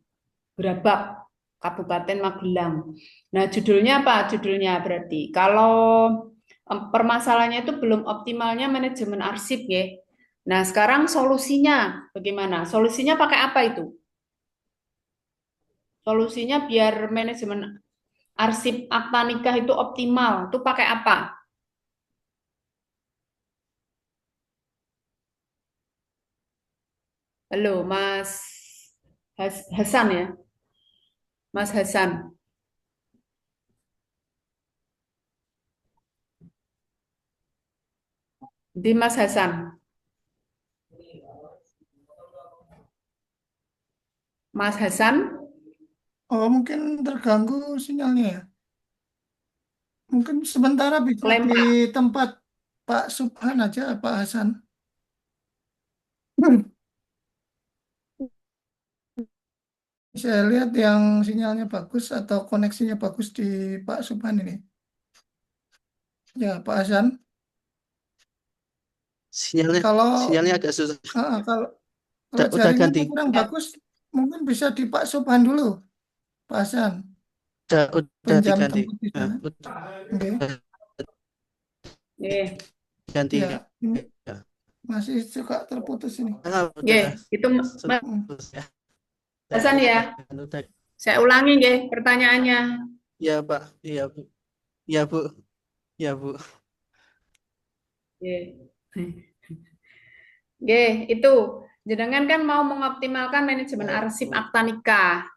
Gerabak Kabupaten Magelang. Nah, judulnya apa? Judulnya berarti kalau permasalahannya itu belum optimalnya manajemen arsip Nah, sekarang solusinya bagaimana? Solusinya pakai apa itu? Solusinya biar manajemen arsip akta nikah itu optimal, itu pakai apa? Halo, Mas Hasan ya? Mas Hasan. Di Mas Hasan. Mas Hasan? Oh, mungkin terganggu sinyalnya ya. Mungkin sementara bisa di tempat Pak Subhan aja, Pak Hasan. Saya lihat yang sinyalnya bagus atau koneksinya bagus di Pak Subhan ini. Ya, Pak Hasan. Sinyalnya agak susah. Kalau udah jaringannya ganti. kurang bagus, mungkin bisa di Pak Subhan dulu, Pak Hasan. Udah Pinjam diganti. tempat di sana. Ganti. Ya, ini masih suka terputus ini. Itu ya. Hasan ya. Saya ulangi deh pertanyaannya. Ya Pak, iya Bu, ya Bu, ya Bu. Itu jenengan kan mau mengoptimalkan manajemen arsip akta nikah.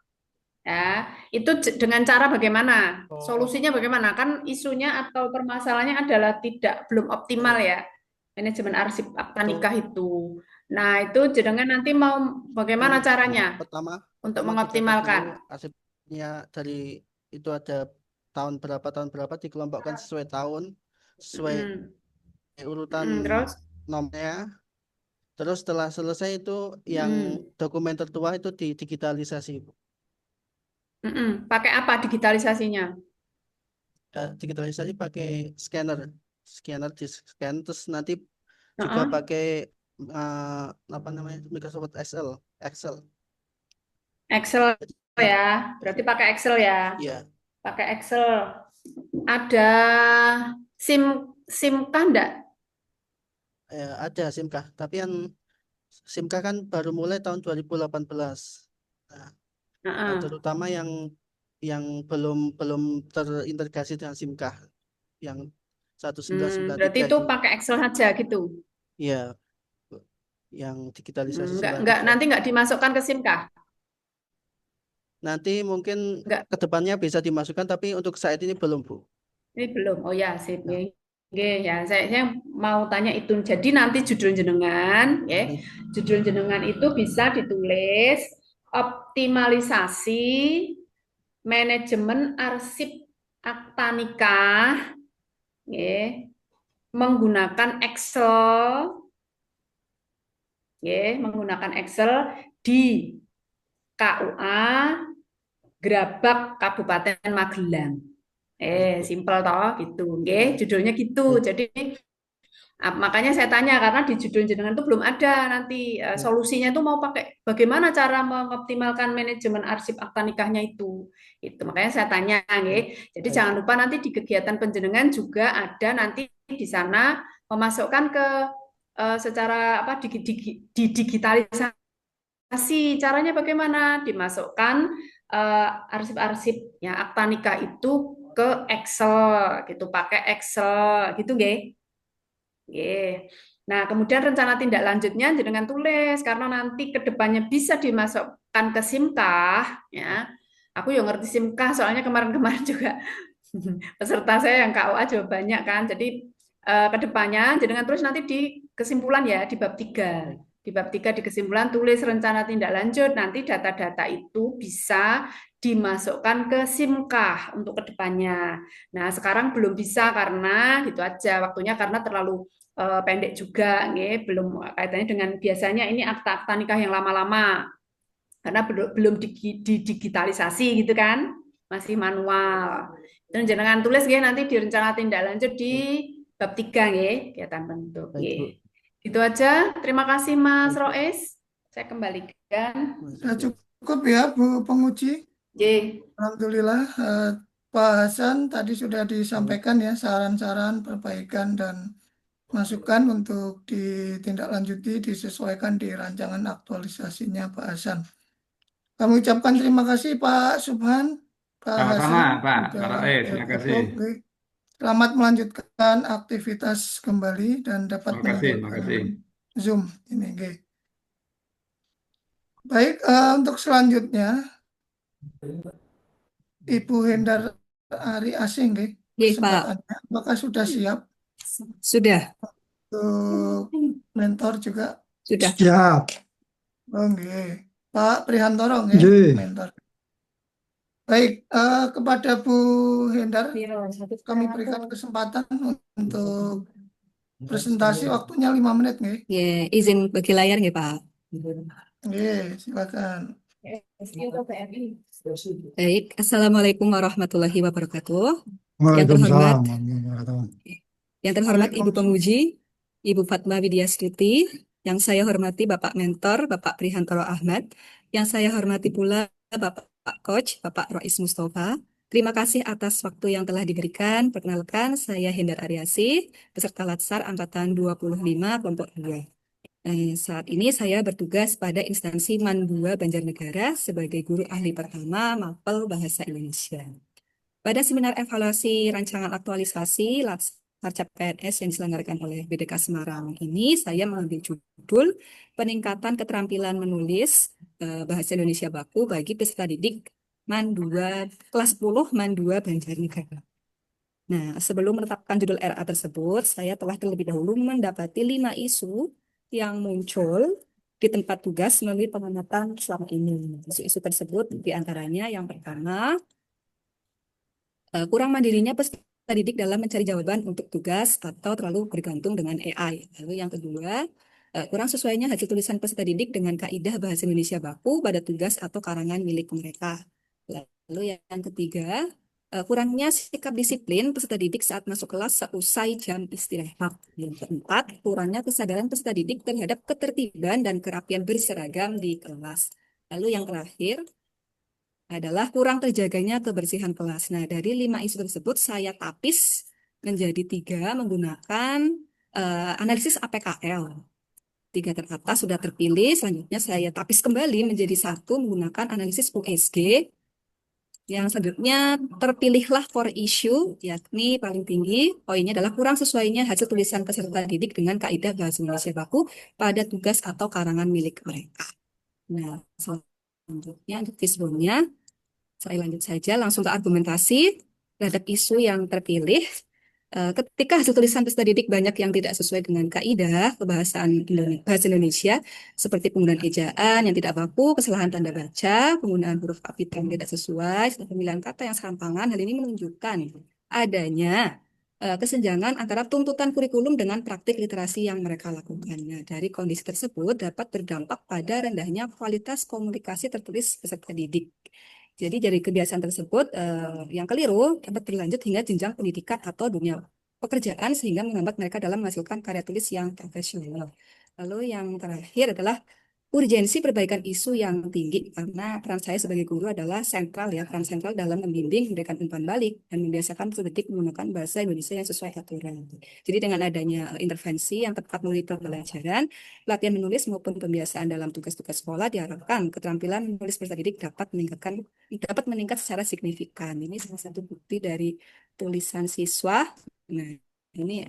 Ya, itu dengan cara bagaimana? Solusinya bagaimana? Kan isunya atau permasalahannya adalah belum optimal ya manajemen arsip akta nikah itu. Nah, itu jenengan nanti mau bagaimana caranya Pertama untuk dicatat mengoptimalkan? dulu arsipnya dari itu ada tahun berapa dikelompokkan sesuai tahun, sesuai urutan Terus? nomornya. Terus setelah selesai itu yang dokumen tertua itu digitalisasi. Pakai apa digitalisasinya? Digitalisasi pakai scanner di scan, terus nanti juga pakai apa namanya Microsoft Excel ya, berarti pakai Excel ya. Iya. Pakai Excel. Ada SIM enggak? Ada SIMK, tapi yang SIMK kan baru mulai tahun 2018. Nah, terutama yang belum terintegrasi dengan SIMK yang 1993 berarti itu pakai Excel saja gitu. Iya, yang digitalisasi nanti nggak dimasukkan ke SIM kah? Nanti mungkin kedepannya bisa dimasukkan, tapi untuk saat ini belum, Bu. Ini belum. Oh ya, sip. Ya, saya mau tanya itu. Jadi nanti judul jenengan, ya, judul jenengan itu bisa ditulis optimalisasi manajemen arsip akta nikah, ya, menggunakan Excel, ya, menggunakan Excel di KUA Grabak Kabupaten Magelang. Simpel toh gitu, judulnya gitu. Jadi makanya saya tanya karena di judul jenengan itu belum ada nanti solusinya itu mau pakai bagaimana cara mengoptimalkan manajemen arsip akta nikahnya itu. Itu makanya saya tanya, Jadi jangan lupa nanti di kegiatan penjenengan juga ada nanti di sana memasukkan ke secara apa digitalisasi. Caranya bagaimana? Dimasukkan arsip-arsip ya akta nikah itu ke Excel gitu, pakai Excel gitu, Nah, kemudian rencana tindak lanjutnya jenengan tulis karena nanti kedepannya bisa dimasukkan ke SIMKah, ya. Aku yang ngerti SIMKah soalnya kemarin-kemarin juga peserta saya yang KUA juga banyak kan. Jadi kedepannya jenengan tulis nanti di kesimpulan ya di bab 3. Di bab 3 di kesimpulan tulis rencana tindak lanjut, nanti data-data itu bisa dimasukkan ke SIMKah untuk kedepannya. Nah, sekarang belum bisa karena gitu aja waktunya karena terlalu pendek juga, belum kaitannya dengan biasanya ini akta-akta nikah yang lama-lama karena belum digitalisasi gitu kan, masih manual. Dan jenengan tulis nanti di rencana tindak lanjut di bab 3 kegiatan bentuk. Itu aja. Terima kasih Mas Rois. Saya kembalikan. Sudah cukup ya Bu Penguji. Alhamdulillah Pak Hasan tadi sudah disampaikan ya saran-saran perbaikan dan masukan untuk ditindaklanjuti disesuaikan di rancangan aktualisasinya Pak Hasan. Kami ucapkan terima kasih Pak Subhan, Pak Hasan. Pak Rois, terima kasih. Selamat melanjutkan aktivitas kembali dan dapat menyediakan Zoom ini. Baik, untuk selanjutnya Ibu Hendar Ari Asing, kesempatannya. Apakah sudah siap? Sudah. Untuk mentor juga? Sudah. Siap. Pak Prihantoro, mentor. Baik, kepada Bu Hendar, kami berikan kesempatan untuk presentasi, waktunya 5 menit, Izin bagi layar, Pak. Silakan. Baik, Assalamualaikum warahmatullahi wabarakatuh. Yang terhormat Ibu Penguji, Ibu Fatma Widya Stuti, yang saya hormati Bapak Mentor, Bapak Prihantoro Ahmad, yang saya hormati pula Bapak Coach, Bapak Rois Mustafa. Terima kasih atas waktu yang telah diberikan. Perkenalkan, saya Hendar Ariasih, peserta Latsar Angkatan 25 Kelompok 2. Saat ini saya bertugas pada instansi MAN 2 Banjarnegara sebagai guru ahli pertama Mapel Bahasa Indonesia. Pada seminar evaluasi rancangan aktualisasi Latsar PNS yang diselenggarakan oleh BDK Semarang ini, saya mengambil judul peningkatan keterampilan menulis Bahasa Indonesia Baku bagi peserta didik MAN 2 kelas 10 MAN 2 Banjarnegara. Nah, sebelum menetapkan judul RA tersebut, saya telah terlebih dahulu mendapati 5 isu yang muncul di tempat tugas melalui pengamatan selama ini. Isu-isu tersebut diantaranya yang pertama, kurang mandirinya peserta didik dalam mencari jawaban untuk tugas atau terlalu bergantung dengan AI. Lalu yang kedua, kurang sesuainya hasil tulisan peserta didik dengan kaidah bahasa Indonesia baku pada tugas atau karangan milik mereka. Lalu yang ketiga, kurangnya sikap disiplin peserta didik saat masuk kelas seusai jam istirahat. Yang keempat, kurangnya kesadaran peserta didik terhadap ketertiban dan kerapian berseragam di kelas. Lalu yang terakhir adalah kurang terjaganya kebersihan kelas. Nah, dari 5 isu tersebut saya tapis menjadi 3 menggunakan analisis APKL. 3 teratas sudah terpilih, selanjutnya saya tapis kembali menjadi 1 menggunakan analisis USG. Yang selanjutnya terpilihlah core issue, yakni paling tinggi poinnya adalah kurang sesuainya hasil tulisan peserta didik dengan kaidah bahasa Indonesia baku pada tugas atau karangan milik mereka. Nah, selanjutnya untuk fishbone-nya, saya lanjut saja langsung ke argumentasi terhadap isu yang terpilih. Ketika hasil tulisan peserta didik banyak yang tidak sesuai dengan kaidah kebahasaan bahasa Indonesia, seperti penggunaan ejaan yang tidak baku, kesalahan tanda baca, penggunaan huruf kapital yang tidak sesuai, serta pemilihan kata yang serampangan, hal ini menunjukkan adanya kesenjangan antara tuntutan kurikulum dengan praktik literasi yang mereka lakukan. Nah, dari kondisi tersebut dapat berdampak pada rendahnya kualitas komunikasi tertulis peserta didik. Jadi dari kebiasaan tersebut yang keliru dapat berlanjut hingga jenjang pendidikan atau dunia pekerjaan sehingga menghambat mereka dalam menghasilkan karya tulis yang profesional. Lalu yang terakhir adalah urgensi perbaikan isu yang tinggi karena peran saya sebagai guru adalah sentral ya, peran sentral dalam membimbing, memberikan umpan balik dan membiasakan peserta didik menggunakan bahasa Indonesia yang sesuai aturan. Jadi dengan adanya intervensi yang tepat melalui pembelajaran, latihan menulis maupun pembiasaan dalam tugas-tugas sekolah diharapkan keterampilan menulis peserta didik dapat meningkat secara signifikan. Ini salah satu bukti dari tulisan siswa. Nah, ini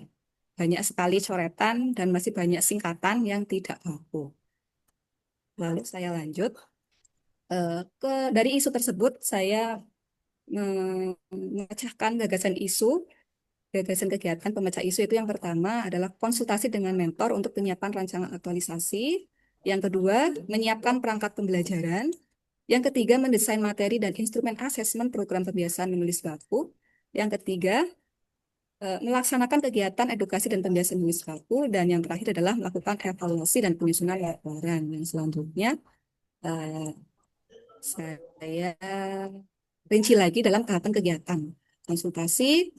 banyak sekali coretan dan masih banyak singkatan yang tidak baku. Lalu saya lanjut dari isu tersebut saya memecahkan gagasan kegiatan pemecah isu itu yang pertama adalah konsultasi dengan mentor untuk penyiapan rancangan aktualisasi. Yang kedua, menyiapkan perangkat pembelajaran. Yang ketiga, mendesain materi dan instrumen asesmen program pembiasaan menulis baku. Yang ketiga, melaksanakan kegiatan edukasi dan pembiasaan menulis baku. Dan yang terakhir adalah melakukan evaluasi dan penyusunan laporan. Yang selanjutnya, saya rinci lagi dalam tahapan kegiatan. Konsultasi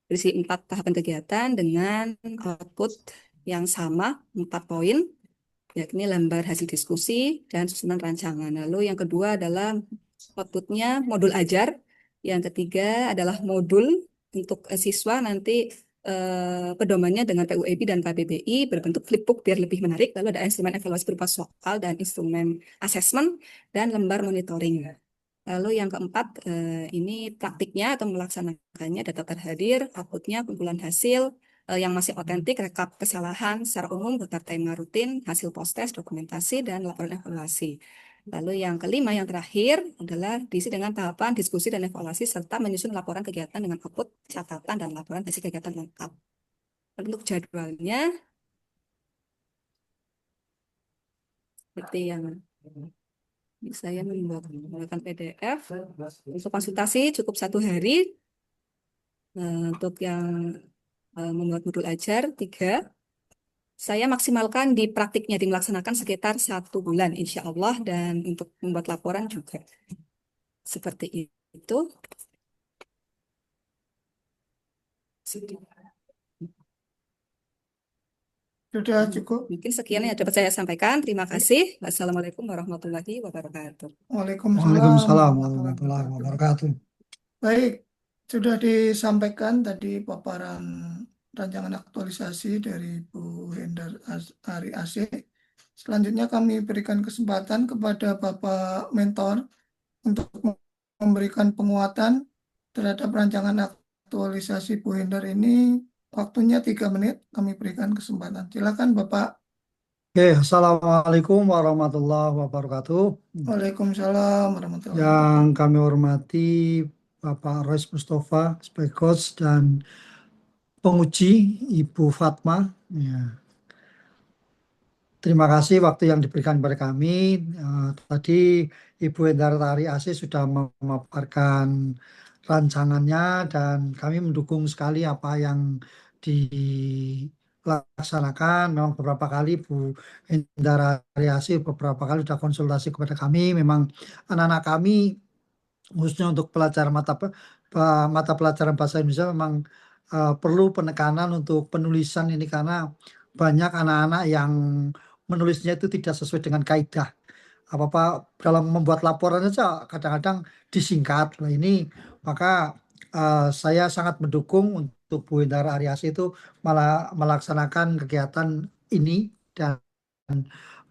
berisi 4 tahapan kegiatan dengan output yang sama, 4 poin, yakni lembar hasil diskusi dan susunan rancangan. Lalu yang kedua adalah outputnya modul ajar. Yang ketiga adalah modul untuk siswa nanti pedomannya dengan PUEB dan KBBI berbentuk flipbook biar lebih menarik. Lalu ada instrumen evaluasi berupa soal dan instrumen asesmen dan lembar monitoring. Lalu yang keempat, ini praktiknya atau melaksanakannya data terhadir, outputnya kumpulan hasil yang masih otentik, rekap kesalahan secara umum, daftar tema rutin, hasil post-test, dokumentasi, dan laporan evaluasi. Lalu yang kelima, yang terakhir adalah diisi dengan tahapan diskusi dan evaluasi serta menyusun laporan kegiatan dengan output, catatan, dan laporan hasil kegiatan lengkap. Untuk jadwalnya, seperti yang saya menggunakan PDF. Untuk konsultasi cukup 1 hari. Untuk yang membuat modul ajar 3. Saya maksimalkan di praktiknya, dilaksanakan sekitar 1 bulan insya Allah, dan untuk membuat laporan juga. Seperti itu. Sudah cukup. Mungkin sekian yang dapat saya sampaikan. Terima kasih. Wassalamualaikum warahmatullahi wabarakatuh. Waalaikumsalam warahmatullahi wabarakatuh. Baik, sudah disampaikan tadi paparan rancangan aktualisasi dari Bu Hendar Ari Asih Selanjutnya kami berikan kesempatan kepada Bapak Mentor untuk memberikan penguatan terhadap rancangan aktualisasi Bu Hendar ini. Waktunya 3 menit, kami berikan kesempatan. Silakan Bapak. Oke, Assalamualaikum warahmatullahi wabarakatuh. Waalaikumsalam warahmatullahi Yang wabarakatuh. kami hormati Bapak Rois Mustafa sebagai coach dan penguji Ibu Fatma. Ya. Terima kasih waktu yang diberikan kepada kami. Tadi Ibu Hendar Tari Asih sudah memaparkan rancangannya dan kami mendukung sekali apa yang dilaksanakan. Memang beberapa kali Bu Hendar Tari Asih beberapa kali sudah konsultasi kepada kami. Memang anak-anak kami khususnya untuk pelajaran mata pelajaran bahasa Indonesia memang perlu penekanan untuk penulisan ini karena banyak anak-anak yang menulisnya itu tidak sesuai dengan kaidah. Apa-apa dalam membuat laporan saja kadang-kadang disingkat. Nah, ini maka saya sangat mendukung untuk Bu Hendar Aryasi itu malah melaksanakan kegiatan ini dan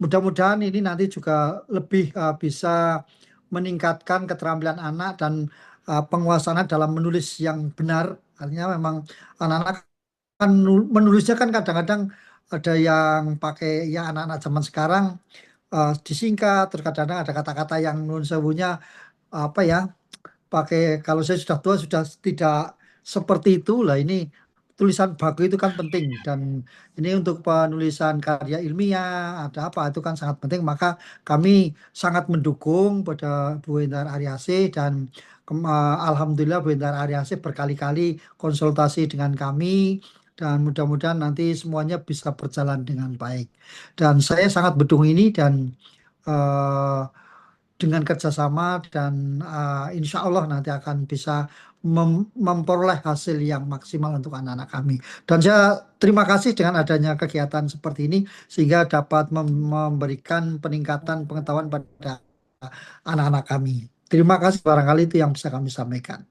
mudah-mudahan ini nanti juga lebih bisa meningkatkan keterampilan anak dan penguasaan dalam menulis yang benar. Artinya memang anak-anak kan menulisnya kan kadang-kadang ada yang pakai ya anak-anak zaman sekarang disingkat, terus kadang-kadang ada kata-kata yang nun sewunya apa ya pakai kalau saya sudah tua sudah tidak seperti itu lah ini tulisan baku itu kan penting dan ini untuk penulisan karya ilmiah ada apa itu kan sangat penting maka kami sangat mendukung pada Bu Hendar Aryasi dan alhamdulillah Bu Hendar Aryasi berkali-kali konsultasi dengan kami dan mudah-mudahan nanti semuanya bisa berjalan dengan baik dan saya sangat mendukung ini dan eh, dengan kerjasama dan insya Allah nanti akan bisa memperoleh hasil yang maksimal untuk anak-anak kami. Dan saya terima kasih dengan adanya kegiatan seperti ini sehingga dapat memberikan peningkatan pengetahuan pada anak-anak kami. Terima kasih barangkali itu yang bisa kami sampaikan.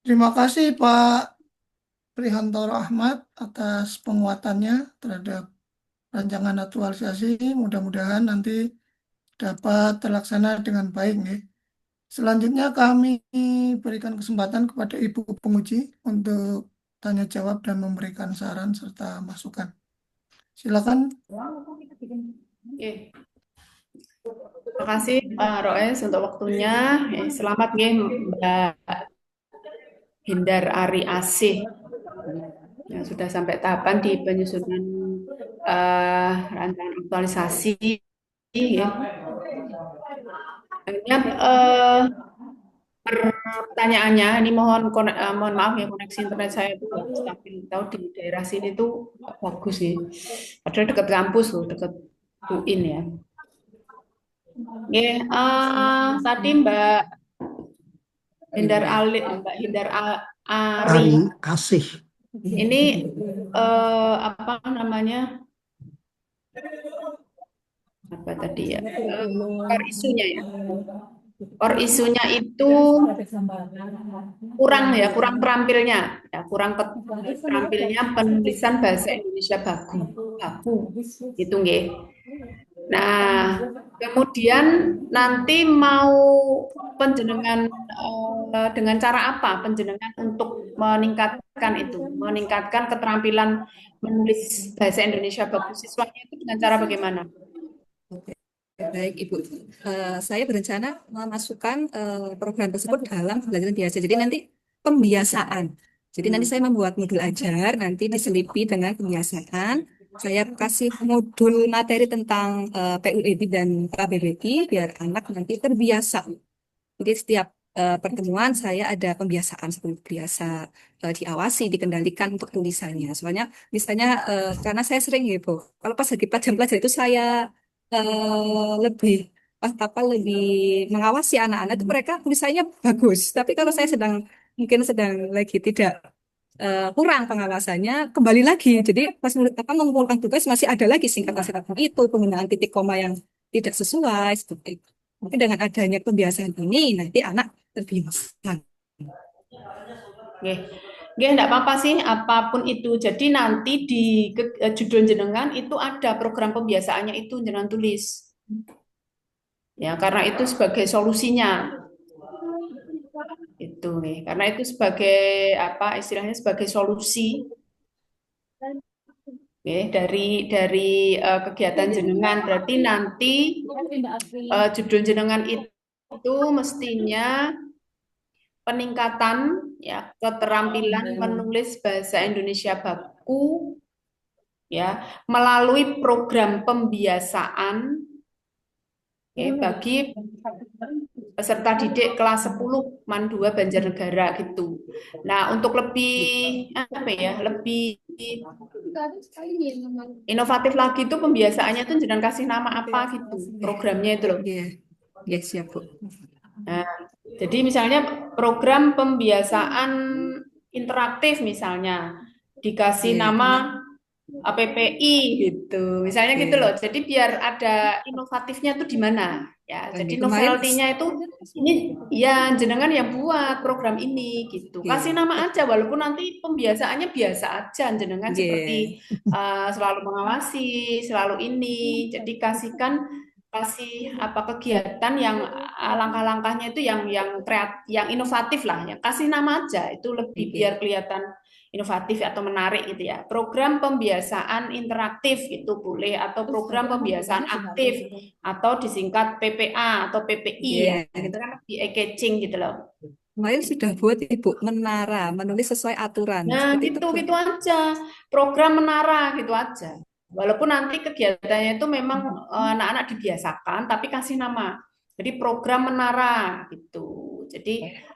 Terima kasih Pak Prihantoro Ahmad atas penguatannya terhadap rancangan aktualisasi. Mudah-mudahan nanti dapat terlaksana dengan baik. Nih. Selanjutnya kami berikan kesempatan kepada Ibu penguji untuk tanya jawab dan memberikan saran serta masukan. Silakan. Oke. Terima kasih Pak Roes untuk waktunya. Selamat nih Mbak Hendar Ari Asih yang sudah sampai tahapan di penyusunan rancangan aktualisasi. Ya. Pertanyaannya, ini mohon maaf ya koneksi internet saya itu nggak stabil. Tahu di daerah sini tuh bagus sih. Padahal dekat kampus loh, dekat UIN ya. Tadi Mbak Hendar Ari Asih. ini apa namanya? Apa tadi ya? Core isunya ya. Core isunya itu kurang terampilnya, ya, kurang terampilnya penulisan bahasa Indonesia baku, gitu nggih. Nah, kemudian nanti mau penjenengan dengan cara apa penjenengan untuk meningkatkan keterampilan menulis bahasa Indonesia bagus siswanya itu dengan cara bagaimana? Baik, Ibu. Saya berencana memasukkan program tersebut dalam pembelajaran biasa. Jadi nanti pembiasaan. Jadi nanti saya membuat modul ajar, nanti diselipi dengan pembiasaan. Saya kasih modul materi tentang PUED dan KBBI biar anak nanti terbiasa. Jadi setiap pertemuan saya ada pembiasaan seperti biasa diawasi, dikendalikan untuk tulisannya. Soalnya misalnya karena saya sering ya, Bu. Kalau pas lagi jam pelajar itu saya lebih lebih mengawasi anak-anak itu mereka tulisannya bagus. Tapi kalau saya mungkin sedang lagi tidak kurang pengawasannya, kembali lagi. Jadi pas mengumpulkan tugas masih ada lagi singkatan-singkatan itu, penggunaan titik koma yang tidak sesuai seperti itu. Mungkin dengan adanya pembiasaan ini nanti anak terbiasa. Oke. Nggih, enggak apa-apa sih, apapun itu. Jadi nanti di judul jenengan itu ada program pembiasaannya itu jenengan tulis. Ya, karena itu sebagai solusinya. Itu nih, karena itu sebagai apa istilahnya sebagai solusi dari kegiatan jenengan. Berarti nanti judul jenengan itu mestinya peningkatan ya keterampilan menulis bahasa Indonesia baku ya melalui program pembiasaan bagi peserta didik kelas 10 MAN 2 Banjarnegara gitu. Nah, untuk lebih apa ya, lebih inovatif lagi itu pembiasaannya tuh jangan kasih nama apa gitu, programnya itu loh. Iya, siap, Bu. Nah, jadi misalnya program pembiasaan interaktif misalnya dikasih nama APPI gitu, misalnya gitu loh. Jadi biar ada inovatifnya tuh di mana ya. Jadi novelty-nya itu ini ya jenengan yang buat program ini gitu. Kasih nama aja walaupun nanti pembiasaannya biasa aja jenengan seperti selalu mengawasi, selalu ini. Jadi kasih apa kegiatan yang langkah-langkahnya itu yang inovatif lah ya. Kasih nama aja itu lebih biar kelihatan inovatif atau menarik gitu ya. Program pembiasaan interaktif itu boleh atau program pembiasaan aktif atau disingkat PPA atau PPI ya. Gitu kan lebih catching gitu loh. Kemarin sudah buat Ibu menara, menulis sesuai aturan. Nah, gitu aja. Program menara gitu aja. Walaupun nanti kegiatannya itu memang anak-anak dibiasakan, tapi kasih nama. Jadi program menara gitu. Jadi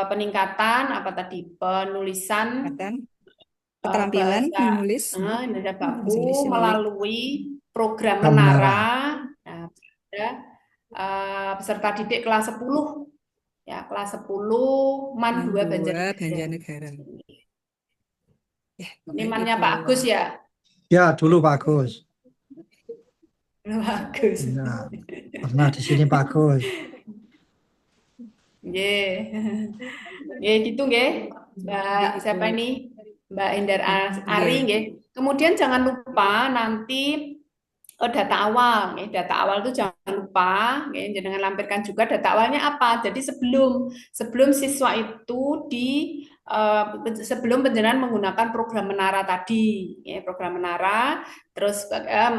peningkatan apa tadi penulisan keterampilan menulis Indonesia baku melalui program menara. Nah, peserta didik kelas 10 ya kelas 10 MAN 2 Banjarnegara. Ini mannya Pak Agus ya? Ya, dulu Pak Agus. Bagus. Ya, pernah di sini Pak Agus. Nggih, gitu nggih. Mbak siapa ini? Mbak Indar Ari nggih. Kemudian jangan lupa nanti data awal, data awal itu jangan lupa, jangan lampirkan juga data awalnya apa. Jadi sebelum siswa itu sebelum penjenengan menggunakan program menara tadi, program menara, terus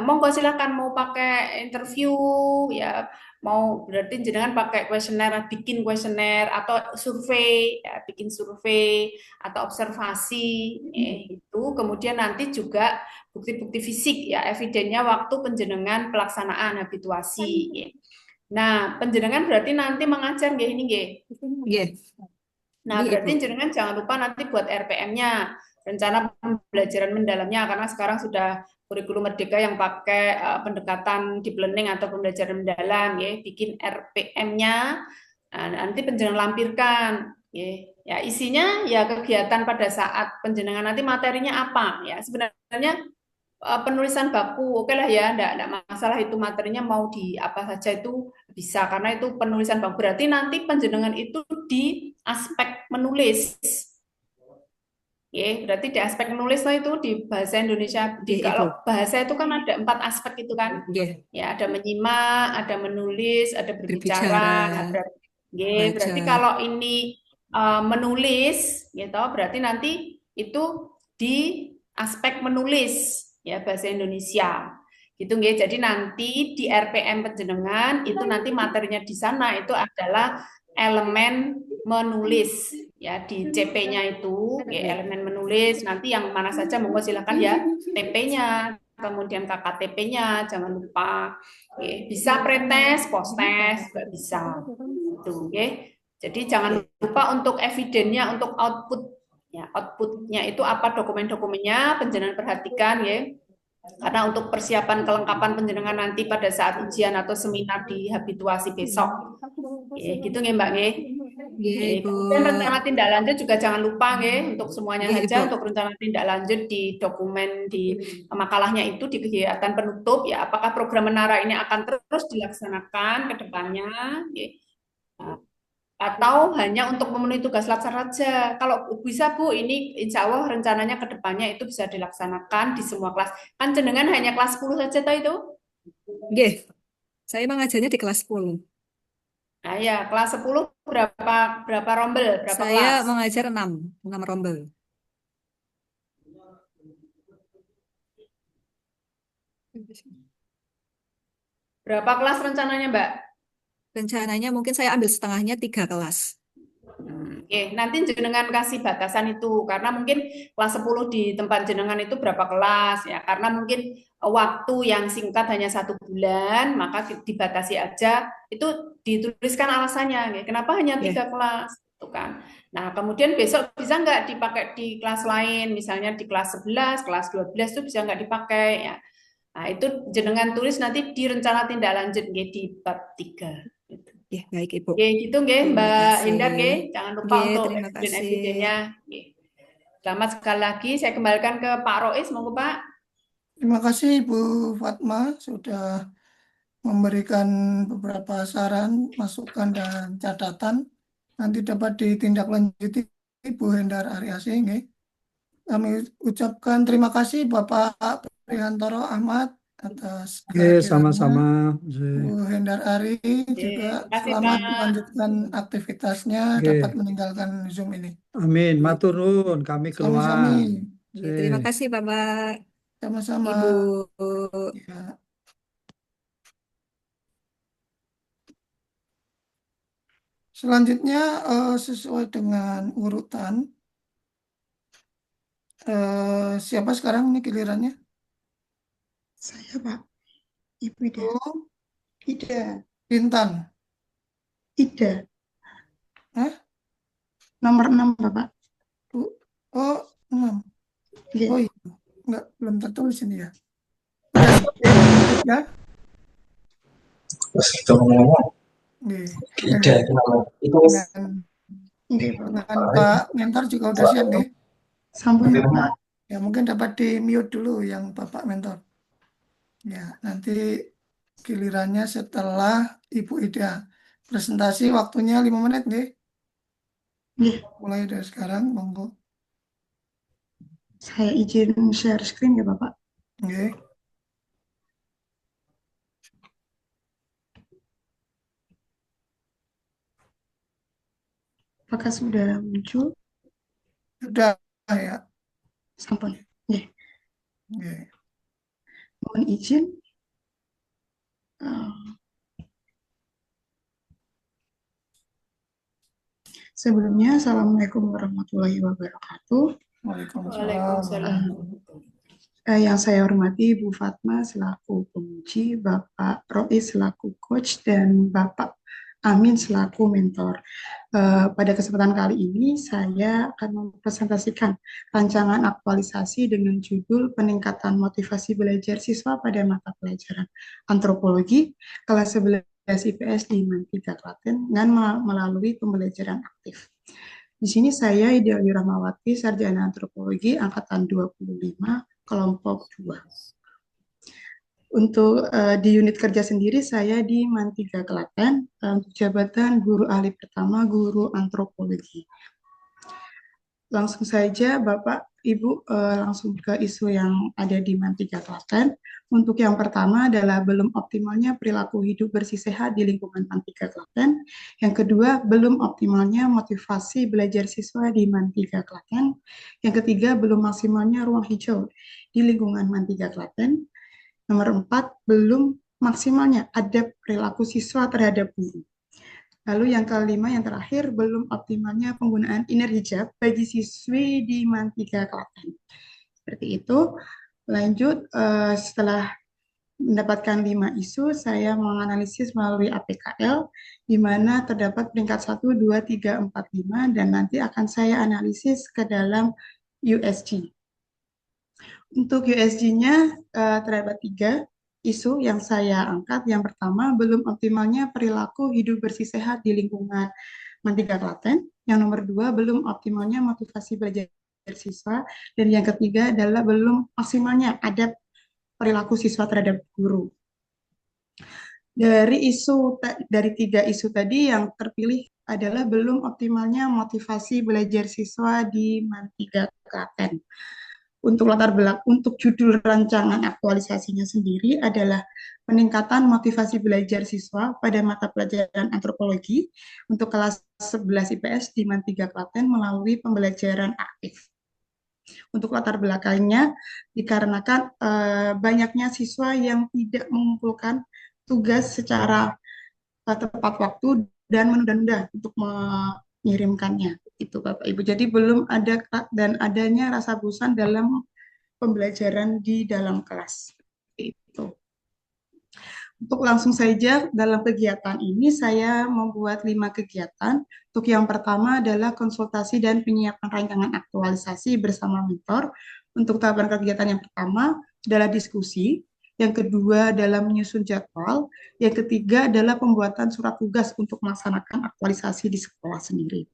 monggo silakan mau pakai interview, ya mau berarti jenengan pakai kuesioner, bikin kuesioner atau survei, ya, bikin survei atau observasi, itu kemudian nanti juga bukti-bukti fisik ya evidennya waktu penjenengan pelaksanaan habituasi. Nah, penjenengan berarti nanti mengajar nggih ini nggih. Nah, berarti jenengan jangan lupa nanti buat RPM-nya, rencana pembelajaran mendalamnya karena sekarang sudah kurikulum Merdeka yang pakai pendekatan deep learning atau pembelajaran mendalam ya, bikin RPM-nya. Nah, nanti penjenengan lampirkan ya isinya ya kegiatan pada saat penjenengan nanti materinya apa ya. Sebenarnya penulisan baku oke lah ya, enggak masalah itu materinya mau di apa saja itu bisa karena itu penulisan baku. Berarti nanti penjenengan itu di aspek menulis. Berarti di aspek menulis itu di bahasa Indonesia kalau bahasa itu kan ada 4 aspek itu kan. Ya, ada menyimak, ada menulis, ada berbicara, berarti kalau ini menulis gitu berarti nanti itu di aspek menulis ya bahasa Indonesia gitu nggih. Jadi nanti di RPM penjenengan itu nanti materinya di sana itu adalah elemen menulis ya di CP-nya itu ya, elemen menulis nanti yang mana saja monggo silakan ya TP-nya kemudian KKTP-nya jangan lupa bisa pretest posttest juga bisa itu jadi jangan lupa untuk evidennya untuk output ya outputnya itu apa dokumen-dokumennya penjenengan perhatikan ya karena untuk persiapan kelengkapan penjenengan nanti pada saat ujian atau seminar di habituasi besok gitu nggih Mbak nggih. Dan rencana tindak lanjut juga jangan lupa nggih untuk semuanya saja untuk rencana tindak lanjut di dokumen di makalahnya itu di kegiatan penutup ya apakah program menara ini akan terus dilaksanakan ke depannya atau hanya untuk memenuhi tugas laksana saja. Kalau bisa Bu, ini insya Allah rencananya ke depannya itu bisa dilaksanakan di semua kelas. Kan jenengan hanya kelas 10 saja toh itu? Nggih, saya mengajarnya di kelas 10. Nah ya, kelas 10 berapa rombel, berapa Saya kelas? mengajar 6 rombel. Berapa kelas rencananya, Mbak? Rencananya mungkin saya ambil setengahnya 3 kelas. Oke, nanti jenengan kasih batasan itu karena mungkin kelas 10 di tempat jenengan itu berapa kelas ya, karena mungkin waktu yang singkat hanya 1 bulan, maka dibatasi aja. Itu dituliskan alasannya, ya. Kenapa hanya 3 kelas, itu kan. Nah, kemudian besok bisa nggak dipakai di kelas lain, misalnya di kelas 11, kelas 12 itu bisa nggak dipakai ya. Nah, itu jenengan tulis nanti di rencana tindak lanjut di bab 3. Ya, baik Ibu. Oke, gitu nggih, Terima Mbak kasih. Indah nggih. Jangan lupa Nggih, untuk terima eksplain kasih. evidenya. Selamat sekali lagi. Saya kembalikan ke Pak Rois, monggo Pak. Terima kasih Ibu Fatma sudah memberikan beberapa saran, masukan, dan catatan. Nanti dapat ditindaklanjuti Ibu Hendar Aryasi. Nggih. Kami ucapkan terima kasih Bapak Prihantoro Ahmad atas kehadirannya. Sama-sama. Bu Hendar Ari juga Terima kasih, selamat Pak. melanjutkan aktivitasnya, Oke. dapat meninggalkan Zoom ini. Amin. Matur nuwun, kami keluar. Sami-sami. Terima kasih Bapak, Sama-sama. Ibu. Ya. Selanjutnya sesuai dengan urutan. Siapa sekarang ini gilirannya? Saya Pak, Ibu Ida. Ida. Intan. Ida. Hah? Nomor 6 Bapak. Oh, 6. Iya. Oh iya, enggak, belum tertulis ini ya. Ya. Dengan Pak Mentor juga udah siap nih. Sampun Pak. Ya mungkin dapat di mute dulu yang Bapak Mentor. Ya nanti gilirannya setelah Ibu Ida. Presentasi waktunya 5 menit nih. Mulai dari sekarang, monggo. Saya izin share screen ya Bapak. Oke. Apakah sudah muncul? Sudah ya. Sampun. Nggih. Oke. Mohon izin. Sebelumnya, Assalamualaikum warahmatullahi wabarakatuh. Waalaikumsalam. Yang saya hormati Bu Fatma selaku penguji, Bapak Rois selaku coach, dan Bapak Amin selaku mentor. Pada kesempatan kali ini saya akan mempresentasikan rancangan aktualisasi dengan judul Peningkatan Motivasi Belajar Siswa pada Mata Pelajaran Antropologi kelas 11 IPS di Mantiga Klaten dengan melalui pembelajaran aktif. Di sini saya Ideali Rahmawati, Sarjana Antropologi Angkatan 25, kelompok 2. Untuk di unit kerja sendiri saya di Mantiga Klaten untuk jabatan guru ahli pertama guru antropologi. Langsung saja Bapak Ibu langsung ke isu yang ada di Mantiga Klaten. Untuk yang pertama adalah belum optimalnya perilaku hidup bersih sehat di lingkungan Mantiga Klaten. Yang kedua, belum optimalnya motivasi belajar siswa di Mantiga Klaten. Yang ketiga, belum maksimalnya ruang hijau di lingkungan Mantiga Klaten. Nomor 4, belum maksimalnya adab perilaku siswa terhadap guru. Lalu yang kelima, yang terakhir, belum optimalnya penggunaan inner hijab bagi siswi di Mantiga Klaten. Seperti itu. Lanjut, setelah mendapatkan 5 isu, saya menganalisis melalui APKL, di mana terdapat peringkat 1, 2, 3, 4, 5, dan nanti akan saya analisis ke dalam USG. Untuk USG-nya terdapat 3 isu yang saya angkat. Yang pertama, belum optimalnya perilaku hidup bersih sehat di lingkungan Mantiga Klaten. Yang nomor 2, belum optimalnya motivasi belajar siswa. Dan yang ketiga adalah belum maksimalnya adab perilaku siswa terhadap guru. Dari 3 isu tadi yang terpilih adalah belum optimalnya motivasi belajar siswa di Mantiga Klaten. Untuk judul rancangan aktualisasinya sendiri adalah peningkatan motivasi belajar siswa pada mata pelajaran antropologi untuk kelas 11 IPS di Mantiga Klaten melalui pembelajaran aktif. Untuk latar belakangnya dikarenakan banyaknya siswa yang tidak mengumpulkan tugas secara tepat waktu dan menunda-nunda untuk mengirimkannya itu Bapak Ibu. Jadi belum ada dan adanya rasa bosan dalam pembelajaran di dalam kelas. Itu. Untuk langsung saja dalam kegiatan ini saya membuat 5 kegiatan. Untuk yang pertama adalah konsultasi dan penyiapan rancangan aktualisasi bersama mentor. Untuk tahapan kegiatan yang pertama adalah diskusi, yang kedua adalah menyusun jadwal, yang ketiga adalah pembuatan surat tugas untuk melaksanakan aktualisasi di sekolah sendiri.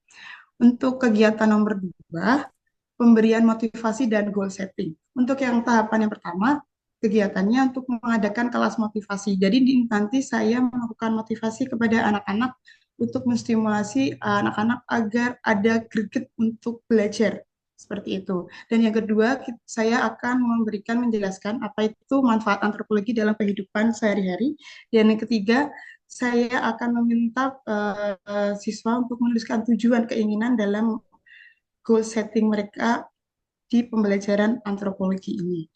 Untuk kegiatan nomor 2, pemberian motivasi dan goal setting. Untuk yang tahapan yang pertama, kegiatannya untuk mengadakan kelas motivasi. Jadi nanti saya melakukan motivasi kepada anak-anak untuk menstimulasi anak-anak agar ada greget untuk belajar. Seperti itu. Dan yang kedua, saya akan menjelaskan apa itu manfaat antropologi dalam kehidupan sehari-hari. Dan yang ketiga, saya akan meminta siswa untuk menuliskan tujuan keinginan dalam goal setting mereka di pembelajaran antropologi ini.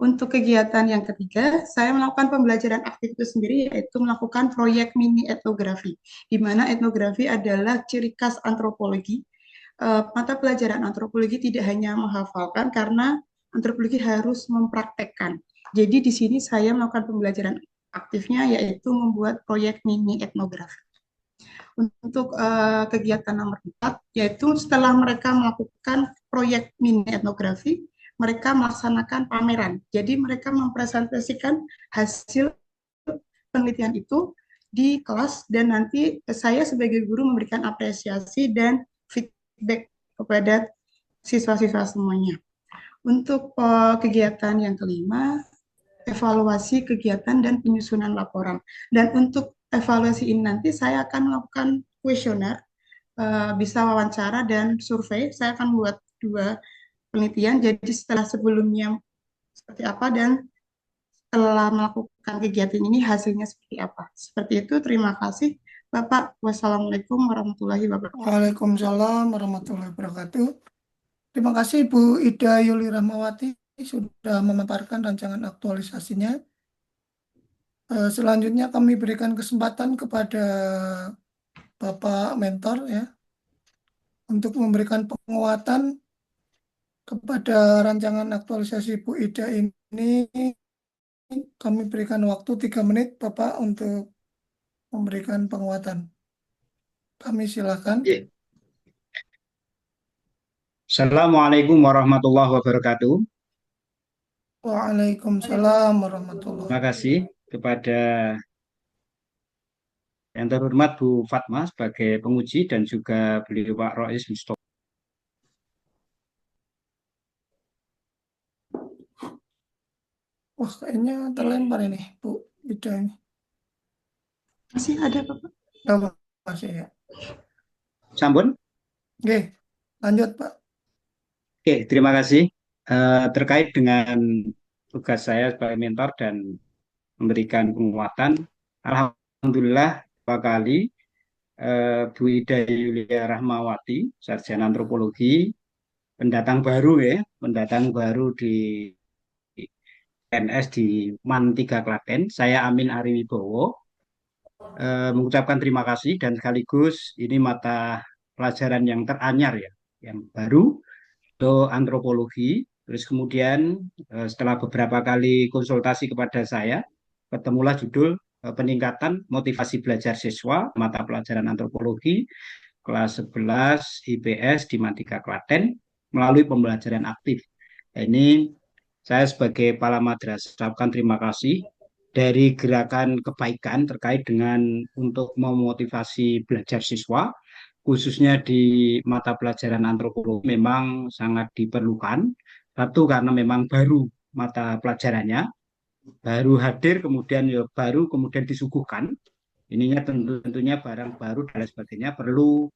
Untuk kegiatan yang ketiga, saya melakukan pembelajaran aktif itu sendiri, yaitu melakukan proyek mini etnografi, di mana etnografi adalah ciri khas antropologi. Mata pelajaran antropologi tidak hanya menghafalkan, karena antropologi harus mempraktekkan. Jadi di sini saya melakukan pembelajaran aktifnya, yaitu membuat proyek mini etnografi. Untuk kegiatan nomor 4, yaitu setelah mereka melakukan proyek mini etnografi, mereka melaksanakan pameran. Jadi mereka mempresentasikan hasil penelitian itu di kelas dan nanti saya sebagai guru memberikan apresiasi dan feedback kepada siswa-siswa semuanya. Untuk kegiatan yang kelima, evaluasi kegiatan dan penyusunan laporan. Dan untuk evaluasi ini nanti saya akan melakukan kuesioner, bisa wawancara dan survei. Saya akan buat 2 penelitian, jadi setelah sebelumnya seperti apa dan setelah melakukan kegiatan ini hasilnya seperti apa. Seperti itu, terima kasih Bapak. Wassalamualaikum warahmatullahi wabarakatuh. Waalaikumsalam warahmatullahi wabarakatuh. Terima kasih Bu Ida Yuli Rahmawati sudah memaparkan rancangan aktualisasinya. Selanjutnya kami berikan kesempatan kepada Bapak Mentor ya untuk memberikan penguatan kepada rancangan aktualisasi Bu Ida ini. Kami berikan waktu 3 menit Bapak untuk memberikan penguatan. Kami silakan. Assalamualaikum warahmatullahi wabarakatuh. Waalaikumsalam warahmatullahi Terima kasih kepada yang terhormat Bu Fatma sebagai penguji dan juga beliau Pak Rois Mustofa. Wah, kayaknya terlempar ini Bu Ida ini. Masih ada Bapak? Oh, masih ya. Sampun? Oke, lanjut Pak. Oke, terima kasih. Terkait dengan tugas saya sebagai mentor dan memberikan penguatan, alhamdulillah Pak kali Bu Ida Yulia Rahmawati, sarjana antropologi, pendatang baru di PNS di MAN 3 Klaten. Saya Amin Ari Wibowo mengucapkan terima kasih dan sekaligus ini mata pelajaran yang teranyar ya, yang baru untuk antropologi. Terus kemudian setelah beberapa kali konsultasi kepada saya, ketemulah judul peningkatan motivasi belajar siswa mata pelajaran antropologi kelas 11 IPS di MAN 3 Klaten melalui pembelajaran aktif. Ini saya sebagai Kepala Madrasah ucapkan terima kasih dari gerakan kebaikan terkait dengan untuk memotivasi belajar siswa, khususnya di mata pelajaran antropologi memang sangat diperlukan. Satu, karena memang baru mata pelajarannya, baru hadir, kemudian ya baru kemudian disuguhkan. ininya tentunya barang baru dan lain sebagainya perlu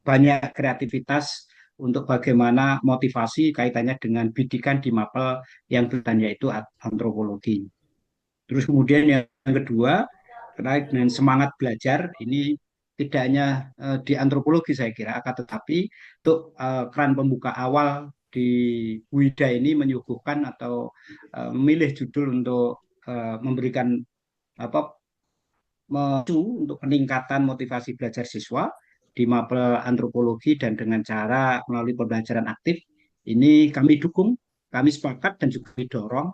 banyak kreativitas untuk bagaimana motivasi kaitannya dengan bidikan di mapel yang bertanya itu antropologi. Terus kemudian yang kedua terkait dengan semangat belajar ini tidak hanya di antropologi saya kira, akan tetapi untuk keran pembuka awal di WIDA ini menyuguhkan atau memilih judul untuk memberikan apa untuk peningkatan motivasi belajar siswa di mapel antropologi dan dengan cara melalui pembelajaran aktif ini kami dukung, kami sepakat dan juga didorong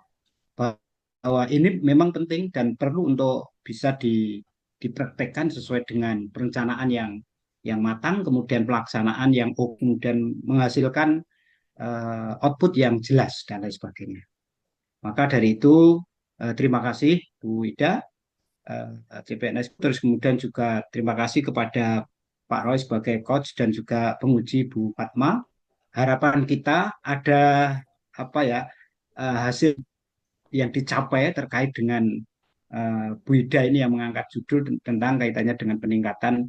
bahwa ini memang penting dan perlu untuk bisa dipraktekkan sesuai dengan perencanaan yang matang, kemudian pelaksanaan yang kemudian menghasilkan output yang jelas dan lain sebagainya. Maka dari itu terima kasih Bu Ida, CPNS, terus kemudian juga terima kasih kepada Pak Roy sebagai coach dan juga penguji Bu Fatma. Harapan kita ada hasil yang dicapai terkait dengan Bu Ida ini yang mengangkat judul tentang kaitannya dengan peningkatan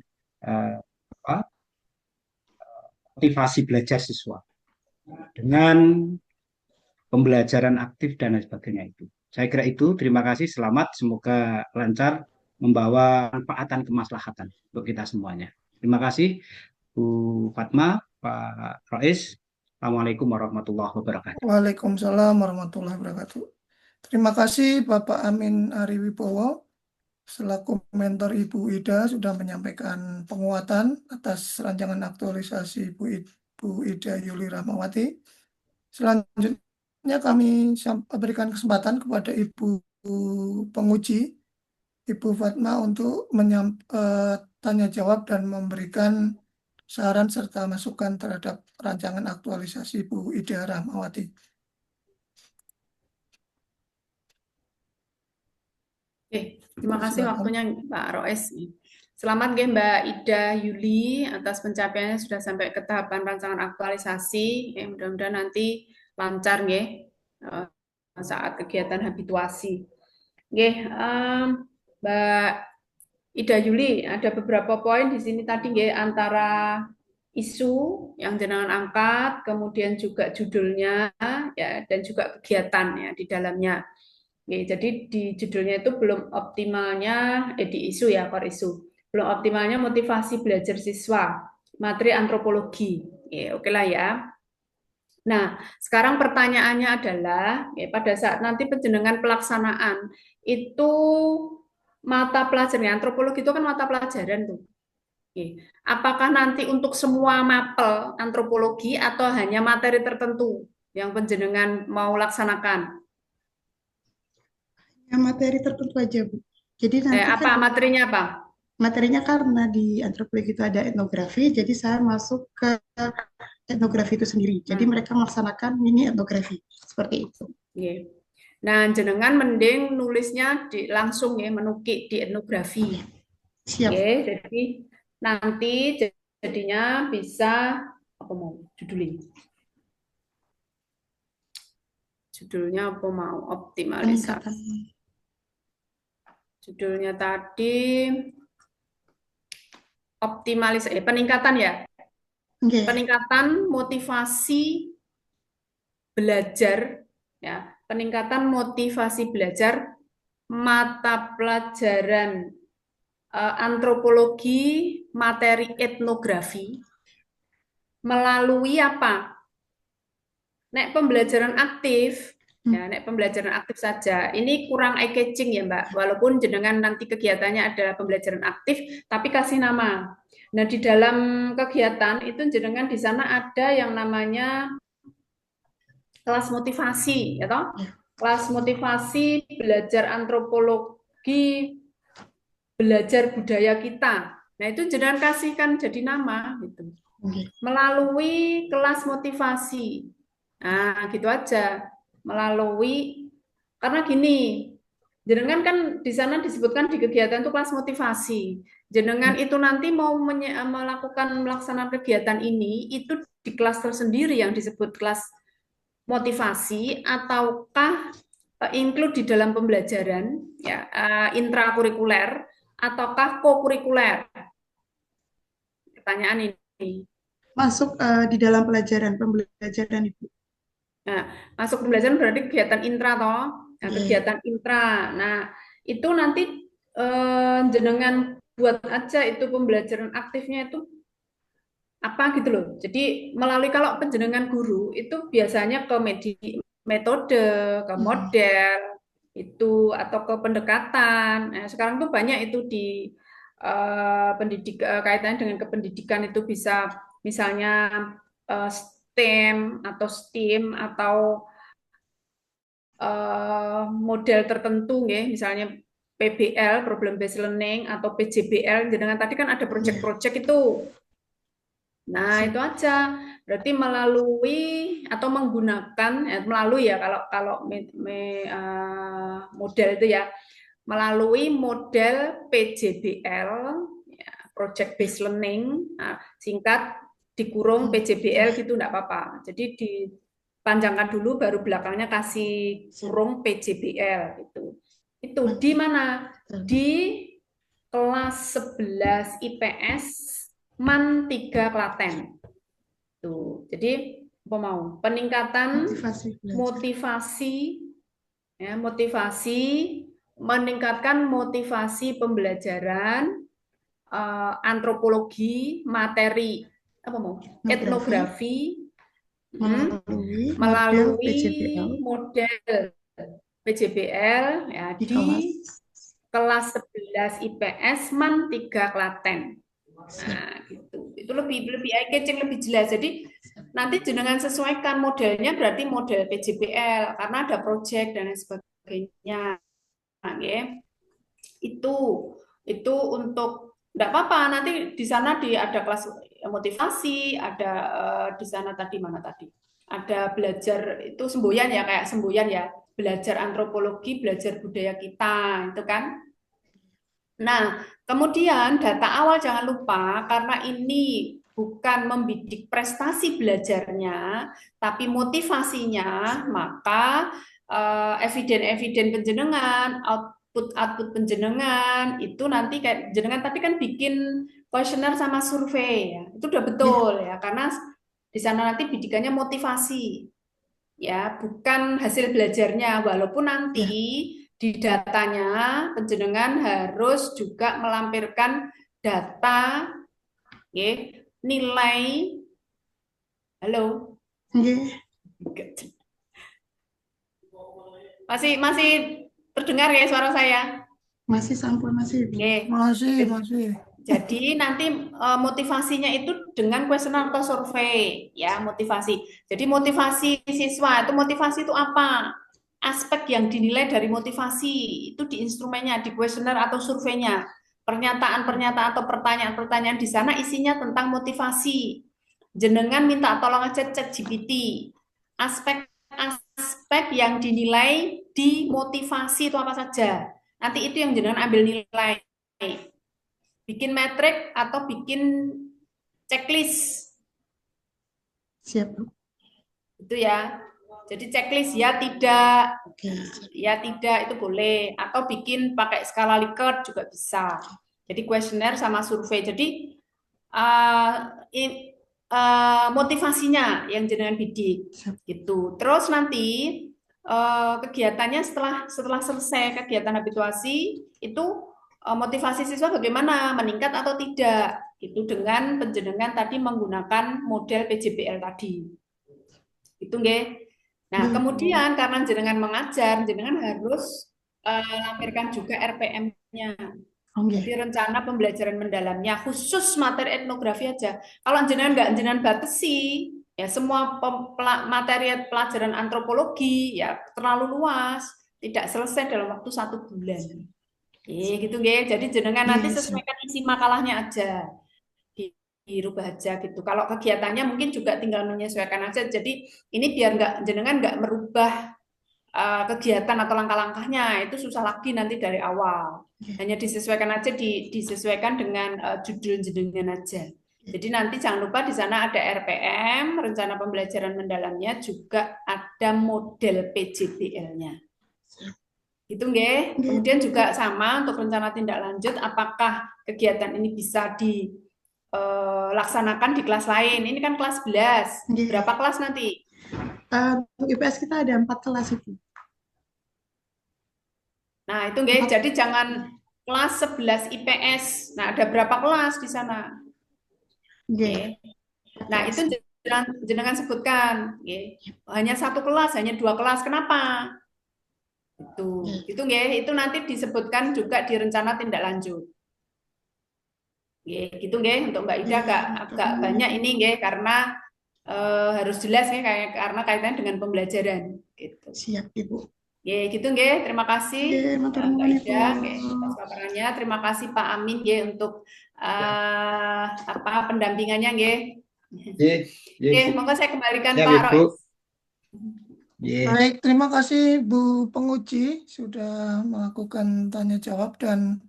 motivasi belajar siswa dengan pembelajaran aktif dan lain sebagainya itu. Saya kira itu. Terima kasih. Selamat. Semoga lancar membawa manfaatan kemaslahatan untuk kita semuanya. Terima kasih Bu Fatma, Pak Rois. Assalamualaikum warahmatullahi wabarakatuh. Waalaikumsalam warahmatullahi wabarakatuh. Terima kasih Bapak Amin Ari Wibowo selaku mentor Ibu Ida sudah menyampaikan penguatan atas rancangan aktualisasi Bu Ida Yuli Rahmawati. Selanjutnya kami berikan kesempatan kepada Ibu penguji, Ibu Fatma, untuk tanya jawab dan memberikan saran serta masukan terhadap rancangan aktualisasi Bu Ida Rahmawati. Oke, terima kasih waktunya Pak Roes. Selamat nggih Mbak Ida Yuli atas pencapaiannya sudah sampai ke tahapan rancangan aktualisasi. Mudah-mudahan nanti lancar nggih saat kegiatan habituasi. Nggih, Mbak Ida Yuli, ada beberapa poin di sini tadi nggih, antara isu yang jenengan angkat, kemudian juga judulnya ya, dan juga kegiatan ya di dalamnya. Jadi di judulnya itu belum optimalnya di isu ya, core isu. Belum optimalnya motivasi belajar siswa, materi antropologi. Oke lah ya. Nah, sekarang pertanyaannya adalah pada saat nanti penjenengan pelaksanaan itu mata pelajaran antropologi itu kan mata pelajaran tuh. Apakah nanti untuk semua mapel antropologi atau hanya materi tertentu yang penjenengan mau laksanakan? Ya, materi tertentu aja, Bu. Jadi nanti materinya apa? Materinya karena di antropologi itu ada etnografi, jadi saya masuk ke etnografi itu sendiri. Jadi mereka melaksanakan mini etnografi seperti itu. Nah, jenengan mending nulisnya langsung ya, menukik di etnografi. Siap. Jadi nanti jadinya bisa apa mau judulnya? Judulnya apa mau? Optimalisasi. Judulnya tadi optimalisasi, peningkatan ya. Peningkatan motivasi belajar ya, peningkatan motivasi belajar mata pelajaran antropologi materi etnografi melalui apa? Nek pembelajaran aktif ya, nek pembelajaran aktif saja. Ini kurang eye-catching ya, Mbak. Walaupun jenengan nanti kegiatannya adalah pembelajaran aktif, tapi kasih nama. Nah, di dalam kegiatan itu jenengan di sana ada yang namanya kelas motivasi, ya toh? Kelas motivasi belajar antropologi, belajar budaya kita. Nah, itu jenengan kasihkan jadi nama gitu. Melalui kelas motivasi. Nah, gitu aja. Melalui, karena gini, jenengan kan di sana disebutkan di kegiatan itu kelas motivasi. Jenengan itu nanti mau melaksanakan kegiatan ini itu di kelas tersendiri yang disebut kelas motivasi, ataukah include di dalam pembelajaran ya, intrakurikuler ataukah kokurikuler? Pertanyaan ini. Masuk di dalam pembelajaran Ibu. Nah, masuk pembelajaran berarti kegiatan intra toh. Nah, kegiatan intra. Nah, itu nanti jenengan buat aja itu pembelajaran aktifnya itu apa gitu loh. Jadi melalui kalau penjenengan guru itu biasanya ke metode, ke model itu atau ke pendekatan. Nah, sekarang tuh banyak itu di kaitannya dengan kependidikan itu bisa misalnya STEM atau STEAM atau model tertentu ya, misalnya PBL, Problem Based Learning atau PJBL. Dengan tadi kan ada project-project itu. Nah, itu aja. Berarti melalui atau menggunakan melalui ya kalau model itu ya, melalui model PJBL ya, Project Based Learning, singkat dikurung PJBL gitu enggak apa-apa. Jadi dipanjangkan dulu baru belakangnya kasih kurung PJBL gitu. Itu di mana? Di kelas 11 IPS MAN 3 Klaten. Tuh. Jadi apa mau? Peningkatan motivasi ya, motivasi meningkatkan motivasi pembelajaran antropologi materi apa mau? Etnografi melalui model PJBL ya, di kelas 11 IPS MAN 3 Klaten. Nah, gitu. Itu lebih eye-catching, lebih jelas. Jadi nanti jenengan sesuaikan modelnya berarti model PJBL karena ada project dan lain sebagainya. Oke. Itu untuk enggak apa-apa, nanti di sana ada kelas motivasi, ada di sana tadi mana tadi? Ada belajar itu semboyan ya, kayak semboyan ya, belajar antropologi, belajar budaya kita, itu kan. Nah, kemudian data awal jangan lupa, karena ini bukan membidik prestasi belajarnya, tapi motivasinya, maka eviden penjenengan, output penjenengan, itu nanti kayak jenengan tadi kan bikin kuesioner sama survei, ya. Itu udah betul ya, karena di sana nanti bidikannya motivasi, ya, bukan hasil belajarnya, walaupun nanti di datanya penjenengan harus juga melampirkan data nilai. Halo. Masih terdengar ya suara saya? Masih sampun masih. Masih. Jadi nanti motivasinya itu dengan kuesioner atau survei ya, motivasi. Jadi motivasi siswa itu motivasi itu apa? Aspek yang dinilai dari motivasi itu di instrumennya, di kuesioner atau surveinya. Pernyataan-pernyataan atau pertanyaan-pertanyaan di sana isinya tentang motivasi. Jenengan minta tolong aja ChatGPT. Aspek yang dinilai di motivasi itu apa saja. Nanti itu yang jenengan ambil nilai. Bikin metrik atau bikin checklist. Siap, Bu. Itu ya. Jadi checklist ya tidak, ya tidak itu boleh. Atau bikin pakai skala Likert juga bisa. Jadi kuesioner sama survei. Jadi motivasinya yang jenengan bidik gitu. Terus nanti kegiatannya setelah selesai kegiatan habituasi itu motivasi siswa bagaimana, meningkat atau tidak, itu dengan penjenengan tadi menggunakan model PJBL tadi. Itu nggih. Nah, kemudian karena jenengan mengajar, jenengan harus lampirkan juga RPM-nya. Jadi rencana pembelajaran mendalamnya khusus materi etnografi aja. Kalau jenengan batasi, ya semua materi pelajaran antropologi ya terlalu luas, tidak selesai dalam waktu 1 bulan. Gitu nggih. Jadi jenengan nanti sesuaikan isi makalahnya aja. Dirubah aja gitu. Kalau kegiatannya mungkin juga tinggal menyesuaikan aja. Jadi ini biar jenengan nggak merubah kegiatan atau langkah-langkahnya, itu susah lagi nanti dari awal. Hanya disesuaikan aja, disesuaikan dengan judul jenengan aja. Jadi nanti jangan lupa di sana ada RPM, rencana pembelajaran mendalamnya, juga ada model PJBL-nya. Gitu nggih. Kemudian juga sama untuk rencana tindak lanjut, apakah kegiatan ini bisa dilaksanakan di kelas lain? Ini kan kelas 11. Nggih. Berapa kelas nanti? Untuk IPS kita ada 4 kelas itu. Nah, itu nggih. Jadi jangan kelas 11 IPS. Nah, ada berapa kelas di sana? Nggih. Nah, itu jenengan sebutkan. Nggih. Hanya 1 kelas, hanya 2 kelas. Kenapa? Itu nggih, itu nanti disebutkan juga di rencana tindak lanjut. Nggih, gitu nggih, untuk Mbak Ida agak banyak ini nggih, karena harus jelas ya, karena kaitannya dengan pembelajaran gitu. Siap, Ibu. Nggih, gitu nggih. Terima kasih matur Mbak nuwun, Ida Ibu. nggih atas paparannya. Terima kasih Pak Amin nggih untuk pendampingannya nggih. Oke, monggo saya kembalikan Pak Rois. Baik, terima kasih Bu Penguji sudah melakukan tanya jawab dan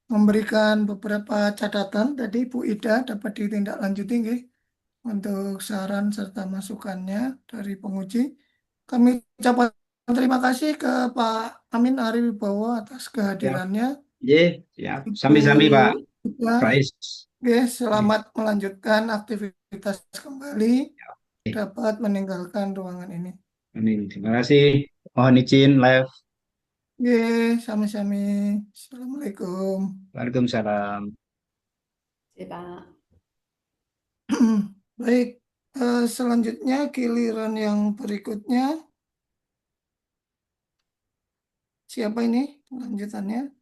memberikan beberapa catatan. Tadi Bu Ida dapat ditindaklanjuti nggih, untuk saran serta masukannya dari penguji. Kami ucapkan terima kasih ke Pak Amin Ari Wibowo atas kehadirannya. Siap. Sami-sami Pak Rais. Oke, selamat melanjutkan aktivitas kembali, dapat meninggalkan ruangan ini. Amin. Terima kasih. Mohon izin live. Oke, sami-sami. Assalamualaikum. Waalaikumsalam. Pak. Baik, selanjutnya giliran yang berikutnya. Siapa ini lanjutannya?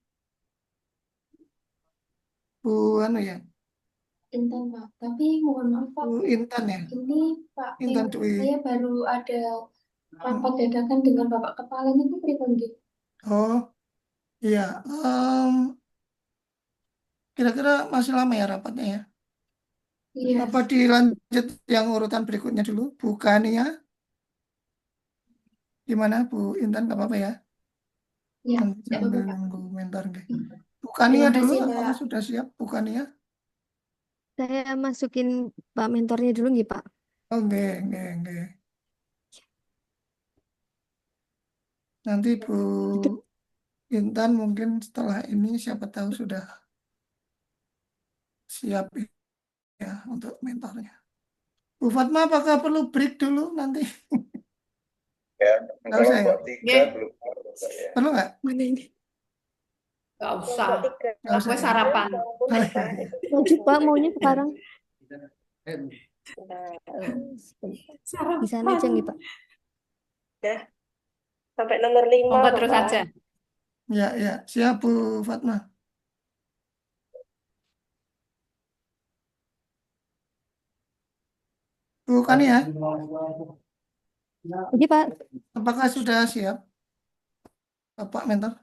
Bu Anu ya? Intan Pak, tapi mohon maaf Pak, Bu Intan ya? ini Pak, Intan Dwi. saya baru ada rapat dadakan dengan Bapak Kepala ini pribadi. Oh, iya. Kira-kira masih lama ya rapatnya ya? Iya. Apa dilanjut yang urutan berikutnya dulu? Bu Kania? Gimana Bu Intan, nggak apa-apa ya? Iya, Nanti nggak sambil apa-apa Pak. nunggu mentor deh. Bu Kania Terima dulu, kasih, apakah Mbak. sudah siap Bu Kania? Saya masukin Pak mentornya dulu nggih, Pak. Oke. Nanti Bu Intan mungkin setelah ini siapa tahu sudah siap ya untuk mentornya. Bu Fatma, apakah perlu break dulu nanti? Ya, Nggak usah ya? kelompok 3 belum ya. Perlu nggak? Mana ini? Nggak usah. Nggak usah Gue ya? sarapan. Maju Pak, maunya sekarang. Di sana aja nggih, Pak. Ya, sampai nomor 5. Monggo terus Bapak. aja. Ya, siap Bu Fatma. Bukan ya? Jadi Pak, Apakah sudah siap, Bapak mentor?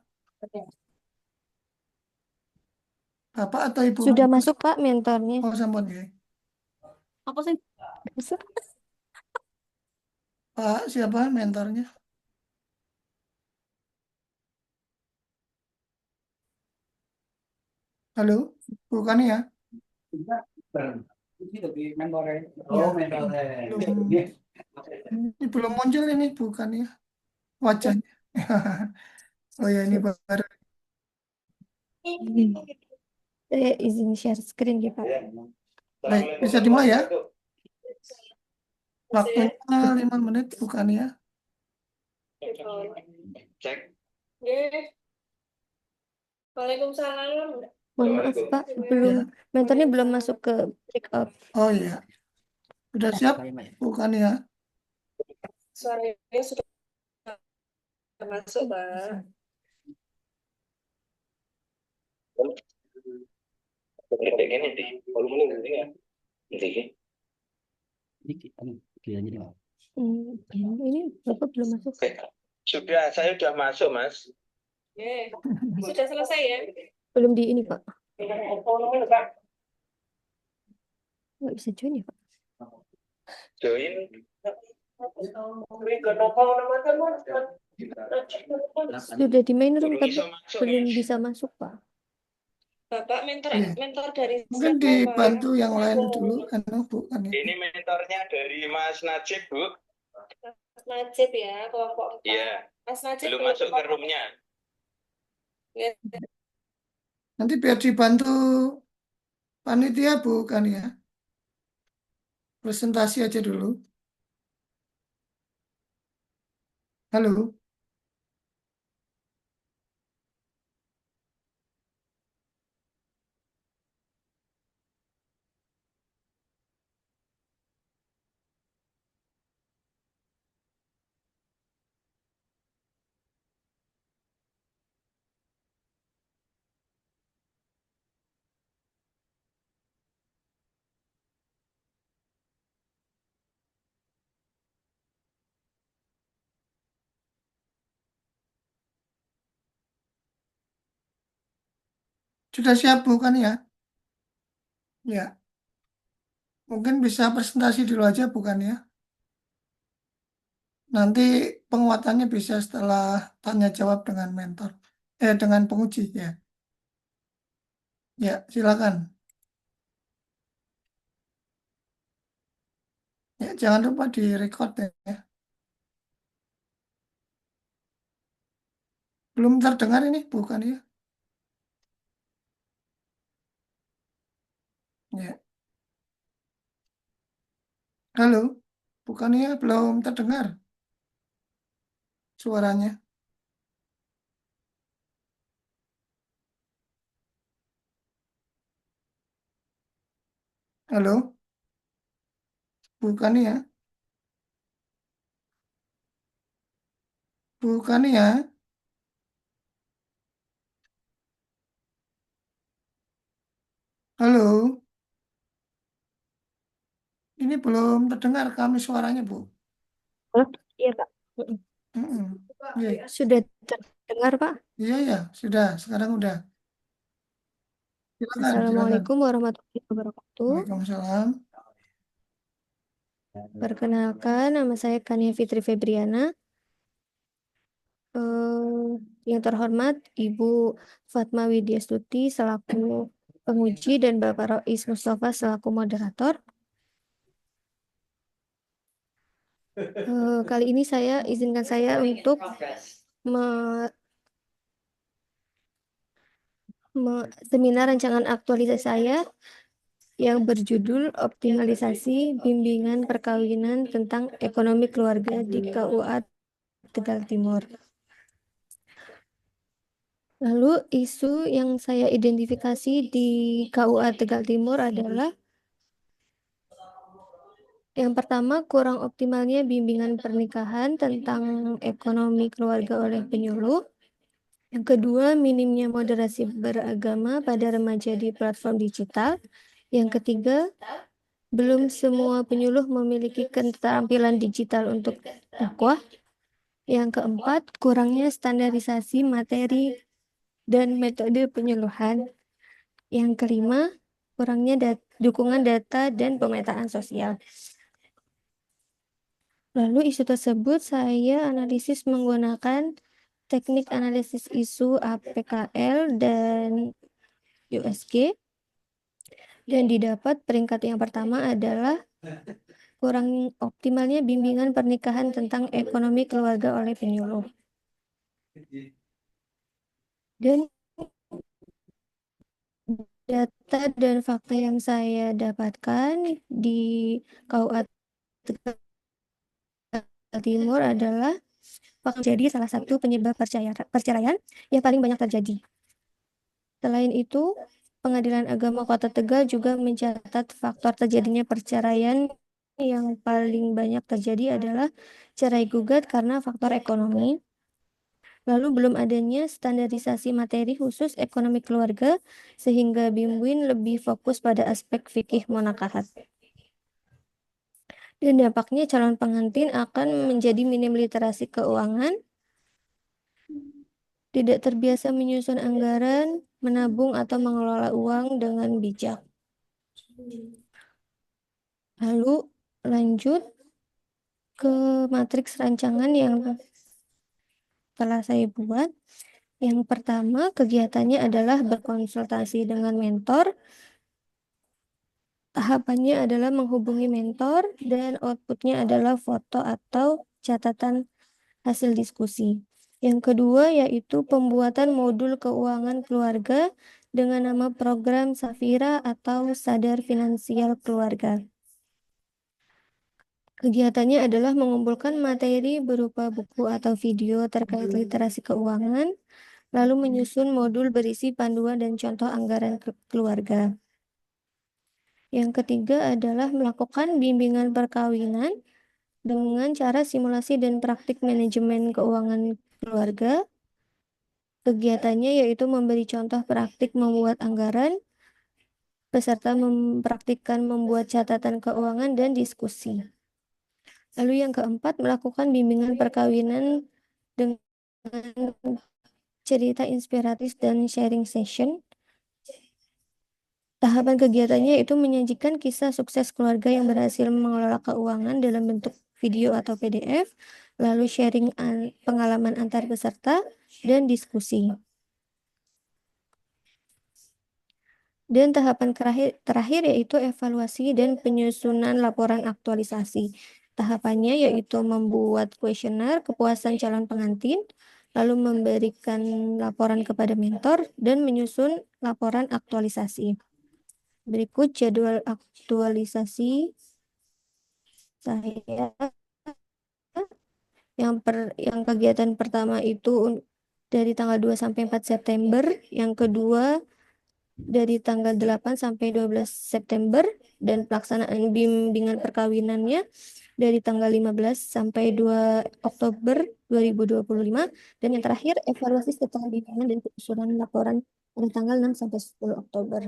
Bapak atau Ibu? sudah masuk Pak mentornya. Oh, sampun ya. Apa sih? Bisa. Pak, siapa mentornya? Halo, bukan ya? Ini belum muncul ini, bukan ya? Wajahnya. Oh ya, ini baru. Saya izin share screen ya Pak. Baik, bisa dimulai ya? Waktunya 5 menit, bukan ya? Cek. Waalaikumsalam. Mohon maaf Pak, belum mentornya belum masuk ke check up. Oh iya. Sudah siap, bukan ya? Suaranya sudah masuk, Pak. Ini di volume ini ya. Ini Bapak belum masuk. Sudah, saya sudah masuk, Mas. Sudah selesai ya? Belum di ini Pak. Nggak bisa join ya Pak. Join. Sudah di main room tapi belum bisa masuk Pak. Bapak mentor dari Mungkin siapa, dibantu Pak? yang lain dulu, bukan ya? Ini mentornya dari Mas Najib, Bu. Mas Najib ya, kelompok 4. Iya. Mas Najib belum belum masuk ke roomnya. Ya, Nanti biar dibantu panitia bukan ya. Presentasi aja dulu. Halo. Sudah siap bukan ya? Ya. Mungkin bisa presentasi dulu aja bukan ya? Nanti penguatannya bisa setelah tanya jawab dengan mentor. Dengan penguji ya. Ya, silakan. Ya, jangan lupa di-record ya. Belum terdengar ini bukan ya? Ya. Halo. Bukannya belum terdengar suaranya. Halo. Bukan ya? Bukan ya? Halo. Ini belum terdengar kami suaranya, Bu. Halo? Iya, Pak. Mm-mm. Mm-mm. Iya, Sudah terdengar, Pak? iya, ya, sudah. Sekarang udah. Silakan, silakan. Assalamualaikum warahmatullahi wabarakatuh. Waalaikumsalam. Perkenalkan, nama saya Kania Fitri Febriana. Yang terhormat Ibu Fatma Widyastuti selaku penguji dan Bapak Rois Mustafa selaku moderator. Kali ini izinkan saya untuk seminar rancangan aktualisasi saya yang berjudul Optimalisasi Bimbingan Perkawinan tentang Ekonomi Keluarga di KUA Tegal Timur. Lalu isu yang saya identifikasi di KUA Tegal Timur adalah yang pertama, kurang optimalnya bimbingan pernikahan tentang ekonomi keluarga oleh penyuluh. Yang kedua, minimnya moderasi beragama pada remaja di platform digital. Yang ketiga, belum semua penyuluh memiliki keterampilan digital untuk dakwah. Yang keempat, kurangnya standarisasi materi dan metode penyuluhan. Yang kelima, kurangnya dukungan data dan pemetaan sosial. Lalu isu tersebut saya analisis menggunakan teknik analisis isu APKL dan USG. Dan didapat peringkat yang pertama adalah kurang optimalnya bimbingan pernikahan tentang ekonomi keluarga oleh penyuluh. Dan data dan fakta yang saya dapatkan di KUA Tegal Timur adalah menjadi salah satu penyebab perceraian yang paling banyak terjadi. Selain itu, Pengadilan Agama Kota Tegal juga mencatat faktor terjadinya perceraian yang paling banyak terjadi adalah cerai gugat karena faktor ekonomi. Lalu belum adanya standarisasi materi khusus ekonomi keluarga sehingga BIMWIN lebih fokus pada aspek fikih munakahat. Dan dampaknya calon pengantin akan menjadi minim literasi keuangan, tidak terbiasa menyusun anggaran, menabung atau mengelola uang dengan bijak. Lalu lanjut ke matriks rancangan yang telah saya buat. Yang pertama, kegiatannya adalah berkonsultasi dengan mentor. Tahapannya adalah menghubungi mentor dan outputnya adalah foto atau catatan hasil diskusi. Yang kedua yaitu pembuatan modul keuangan keluarga dengan nama program Safira atau Sadar Finansial Keluarga. Kegiatannya adalah mengumpulkan materi berupa buku atau video terkait literasi keuangan, lalu menyusun modul berisi panduan dan contoh anggaran keluarga. Yang ketiga adalah melakukan bimbingan perkawinan dengan cara simulasi dan praktik manajemen keuangan keluarga. Kegiatannya yaitu memberi contoh praktik membuat anggaran, peserta mempraktikkan membuat catatan keuangan dan diskusi. Lalu yang keempat, melakukan bimbingan perkawinan dengan cerita inspiratif dan sharing session. Tahapan kegiatannya itu menyajikan kisah sukses keluarga yang berhasil mengelola keuangan dalam bentuk video atau PDF, lalu sharing pengalaman antar peserta, dan diskusi. Dan tahapan terakhir yaitu evaluasi dan penyusunan laporan aktualisasi. Tahapannya yaitu membuat kuesioner kepuasan calon pengantin, lalu memberikan laporan kepada mentor, dan menyusun laporan aktualisasi. Berikut jadwal aktualisasi saya. Yang kegiatan pertama itu dari tanggal 2 sampai 4 September, yang kedua dari tanggal 8 sampai 12 September, dan pelaksanaan bimbingan perkawinannya dari tanggal 15 sampai 2 Oktober 2025, dan yang terakhir evaluasi setelah bimbingan dan penyusunan laporan dari tanggal 6 sampai 10 Oktober.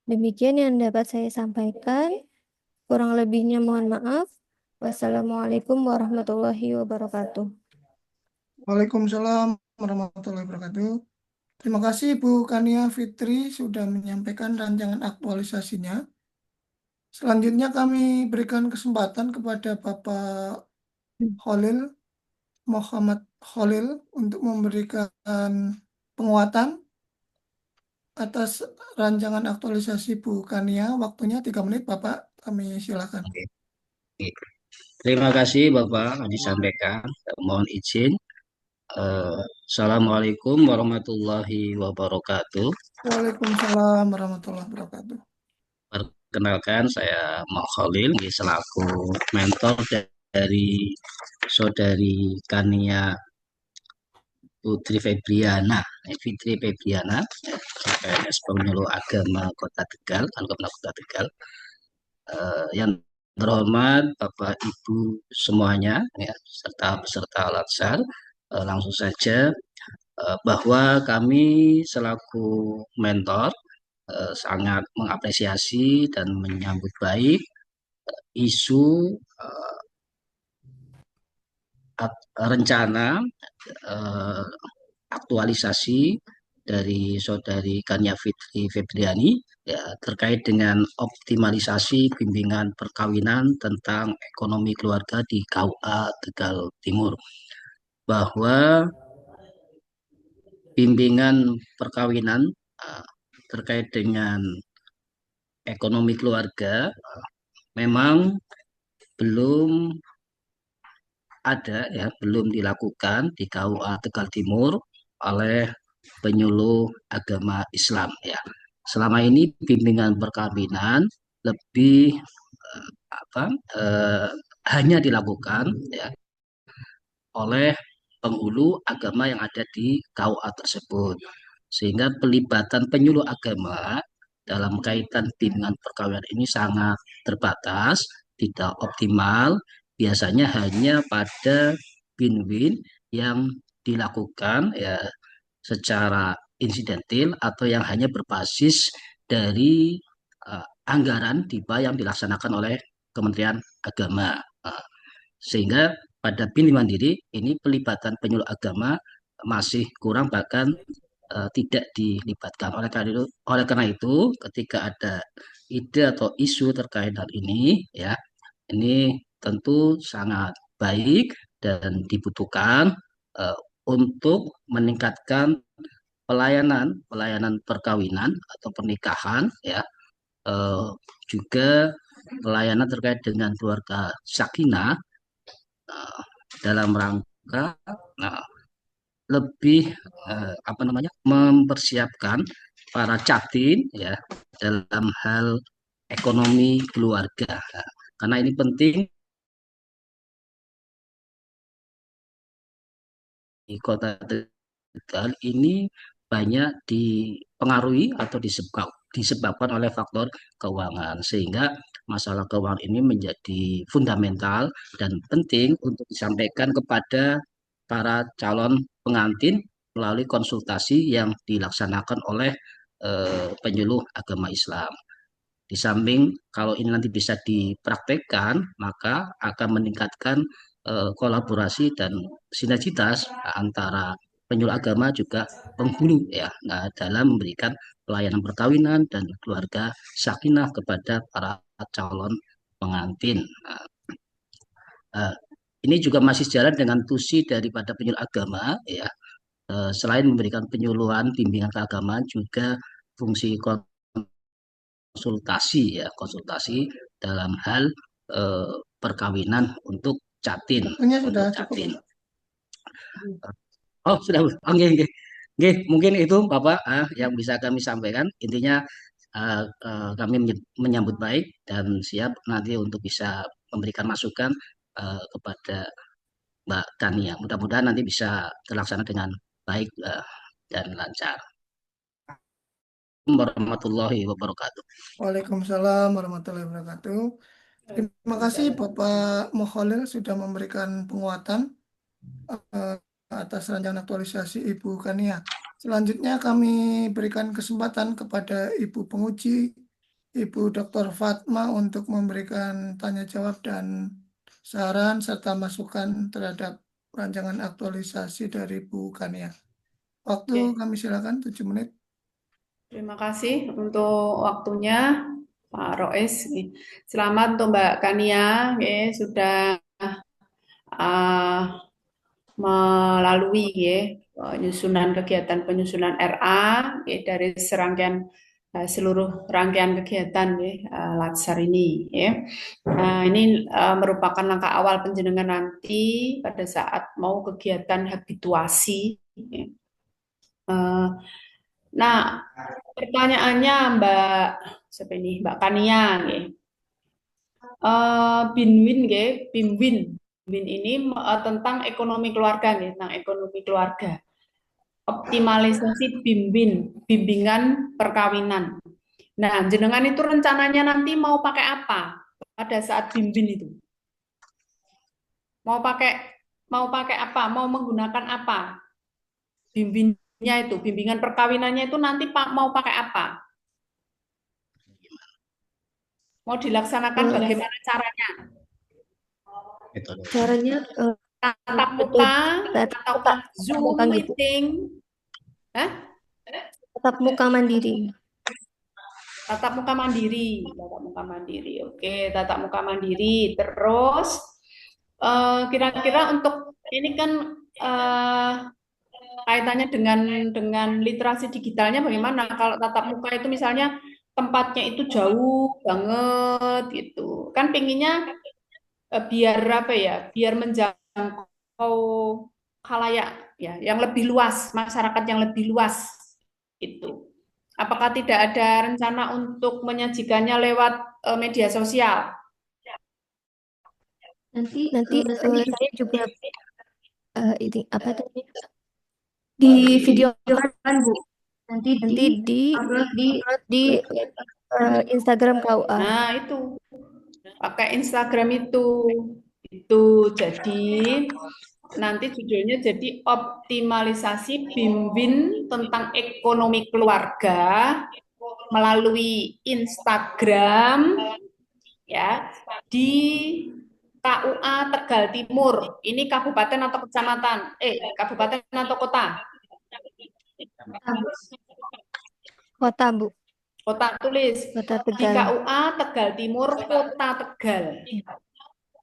Demikian yang dapat saya sampaikan. Kurang lebihnya mohon maaf. Wassalamualaikum warahmatullahi wabarakatuh. Waalaikumsalam warahmatullahi wabarakatuh. Terima kasih Bu Kania Fitri sudah menyampaikan rancangan aktualisasinya. Selanjutnya kami berikan kesempatan kepada Bapak Khalil, Muhammad Khalil, untuk memberikan penguatan atas rancangan aktualisasi Bu Kania. Waktunya 3 menit, Bapak. Kami silakan. Terima kasih Bapak disampaikan. Mohon izin. Assalamualaikum warahmatullahi wabarakatuh. Waalaikumsalam warahmatullahi wabarakatuh. Perkenalkan, saya Mak Khalil selaku mentor dari saudari Kania Fitri Febriana, CPNS Penyuluh Agama Kota Tegal, Alumni Kota Tegal. Yang terhormat Bapak Ibu semuanya, ya, serta peserta latsar, langsung saja bahwa kami selaku mentor sangat mengapresiasi dan menyambut baik isu rencana aktualisasi dari saudari Kania Fitri Febriani, ya, terkait dengan optimalisasi bimbingan perkawinan tentang ekonomi keluarga di KUA Tegal Timur, bahwa bimbingan perkawinan terkait dengan ekonomi keluarga memang belum ada, ya, belum dilakukan di KUA Tegal Timur oleh penyuluh agama Islam, ya. Selama ini bimbingan perkawinan lebih hanya dilakukan, ya, oleh penghulu agama yang ada di KUA tersebut, sehingga pelibatan penyuluh agama dalam kaitan bimbingan perkawinan ini sangat terbatas, tidak optimal. Biasanya hanya pada win-win yang dilakukan, ya, secara insidentil atau yang hanya berbasis dari anggaran DIPA yang dilaksanakan oleh Kementerian Agama. Sehingga pada BIN Mandiri ini pelibatan penyuluh agama masih kurang, bahkan tidak dilibatkan. Oleh karena itu, ketika ada ide atau isu terkait hal ini, ya, ini tentu sangat baik dan dibutuhkan untuk meningkatkan pelayanan perkawinan atau pernikahan, ya, juga pelayanan terkait dengan keluarga sakinah dalam rangka lebih mempersiapkan para catin ya dalam hal ekonomi keluarga. Nah, karena ini penting di kota Tegal ini banyak dipengaruhi atau disebabkan oleh faktor keuangan, sehingga masalah keuangan ini menjadi fundamental dan penting untuk disampaikan kepada para calon pengantin melalui konsultasi yang dilaksanakan oleh penyuluh agama Islam. Di samping kalau ini nanti bisa dipraktekkan, maka akan meningkatkan kolaborasi dan sinergitas antara penyuluh agama juga penghulu ya, dalam memberikan pelayanan perkawinan dan keluarga sakinah kepada para calon pengantin. Ini juga masih sejalan dengan tusi daripada penyuluh agama ya. Selain memberikan penyuluhan bimbingan keagamaan, juga fungsi konsultasi dalam hal perkawinan untuk catin. Waktunya sudah cukup. Oh, sudah. Oke. Mungkin itu Bapak yang bisa kami sampaikan. Intinya kami menyambut baik dan siap nanti untuk bisa memberikan masukan kepada Mbak Tania. Mudah-mudahan nanti bisa terlaksana dengan baik dan lancar. Warahmatullahi wabarakatuh. Waalaikumsalam warahmatullahi wabarakatuh. Terima kasih Bapak Mukholil sudah memberikan penguatan atas rancangan aktualisasi Ibu Kania. Selanjutnya kami berikan kesempatan kepada Ibu Penguji, Ibu Dr. Fatma untuk memberikan tanya jawab dan saran serta masukan terhadap rancangan aktualisasi dari Ibu Kania. Waktu kami silakan 7 menit. Terima kasih untuk waktunya Pak Rois. Selamat untuk Mbak Kania sudah melalui penyusunan RA dari serangkaian seluruh rangkaian kegiatan Latsar ini ini merupakan langkah awal penjenengan nanti pada saat mau kegiatan habituasi. Nah, pertanyaannya Mbak Kania BIMWIN ini tentang ekonomi keluarga tentang ekonomi keluarga. Optimalisasi bimbingan perkawinan. Nah, jenengan itu rencananya nanti mau pakai apa pada saat bimbing itu? Mau pakai apa? Mau menggunakan apa? Bimbingan perkawinannya itu nanti mau pakai apa? Mau dilaksanakan bagaimana caranya? Caranya tatap muka atau Zoom meeting? Tatap muka mandiri. Tatap muka mandiri. Oke, tatap muka mandiri. Terus kira-kira untuk ini kan kaitannya dengan literasi digitalnya bagaimana? Kalau tatap muka itu misalnya tempatnya itu jauh banget gitu. Kan pinginnya biar menjangkau khalayak yang lebih luas, masyarakat yang lebih luas itu. Apakah tidak ada rencana untuk menyajikannya lewat media sosial? Nanti saya juga ini apa tadi? Di video kan Bu. Nanti di Instagram KUA. Nah, itu. Pakai Instagram itu. Jadi nanti judulnya jadi optimalisasi bimbing tentang ekonomi keluarga melalui Instagram di KUA Tegal Timur. Ini kabupaten atau kecamatan? Kabupaten atau kota? Kota, Bu. Kota, tulis. Kota Di Tegal. KUA Tegal Timur, Kota Tegal.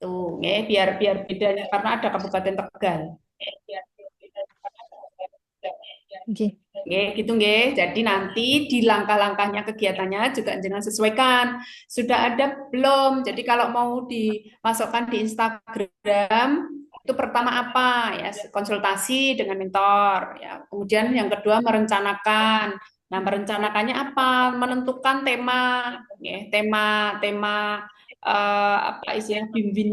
Tuh, biar bedanya karena ada Kabupaten Tegal. Gitu Jadi nanti di langkah-langkahnya kegiatannya juga jangan sesuaikan. Sudah ada belum? Jadi kalau mau dimasukkan di Instagram Itu pertama apa ya, konsultasi dengan mentor ya. Kemudian yang kedua merencanakan. Nah, merencanakannya apa? Menentukan tema ya, tema apa istilahnya bimbingnya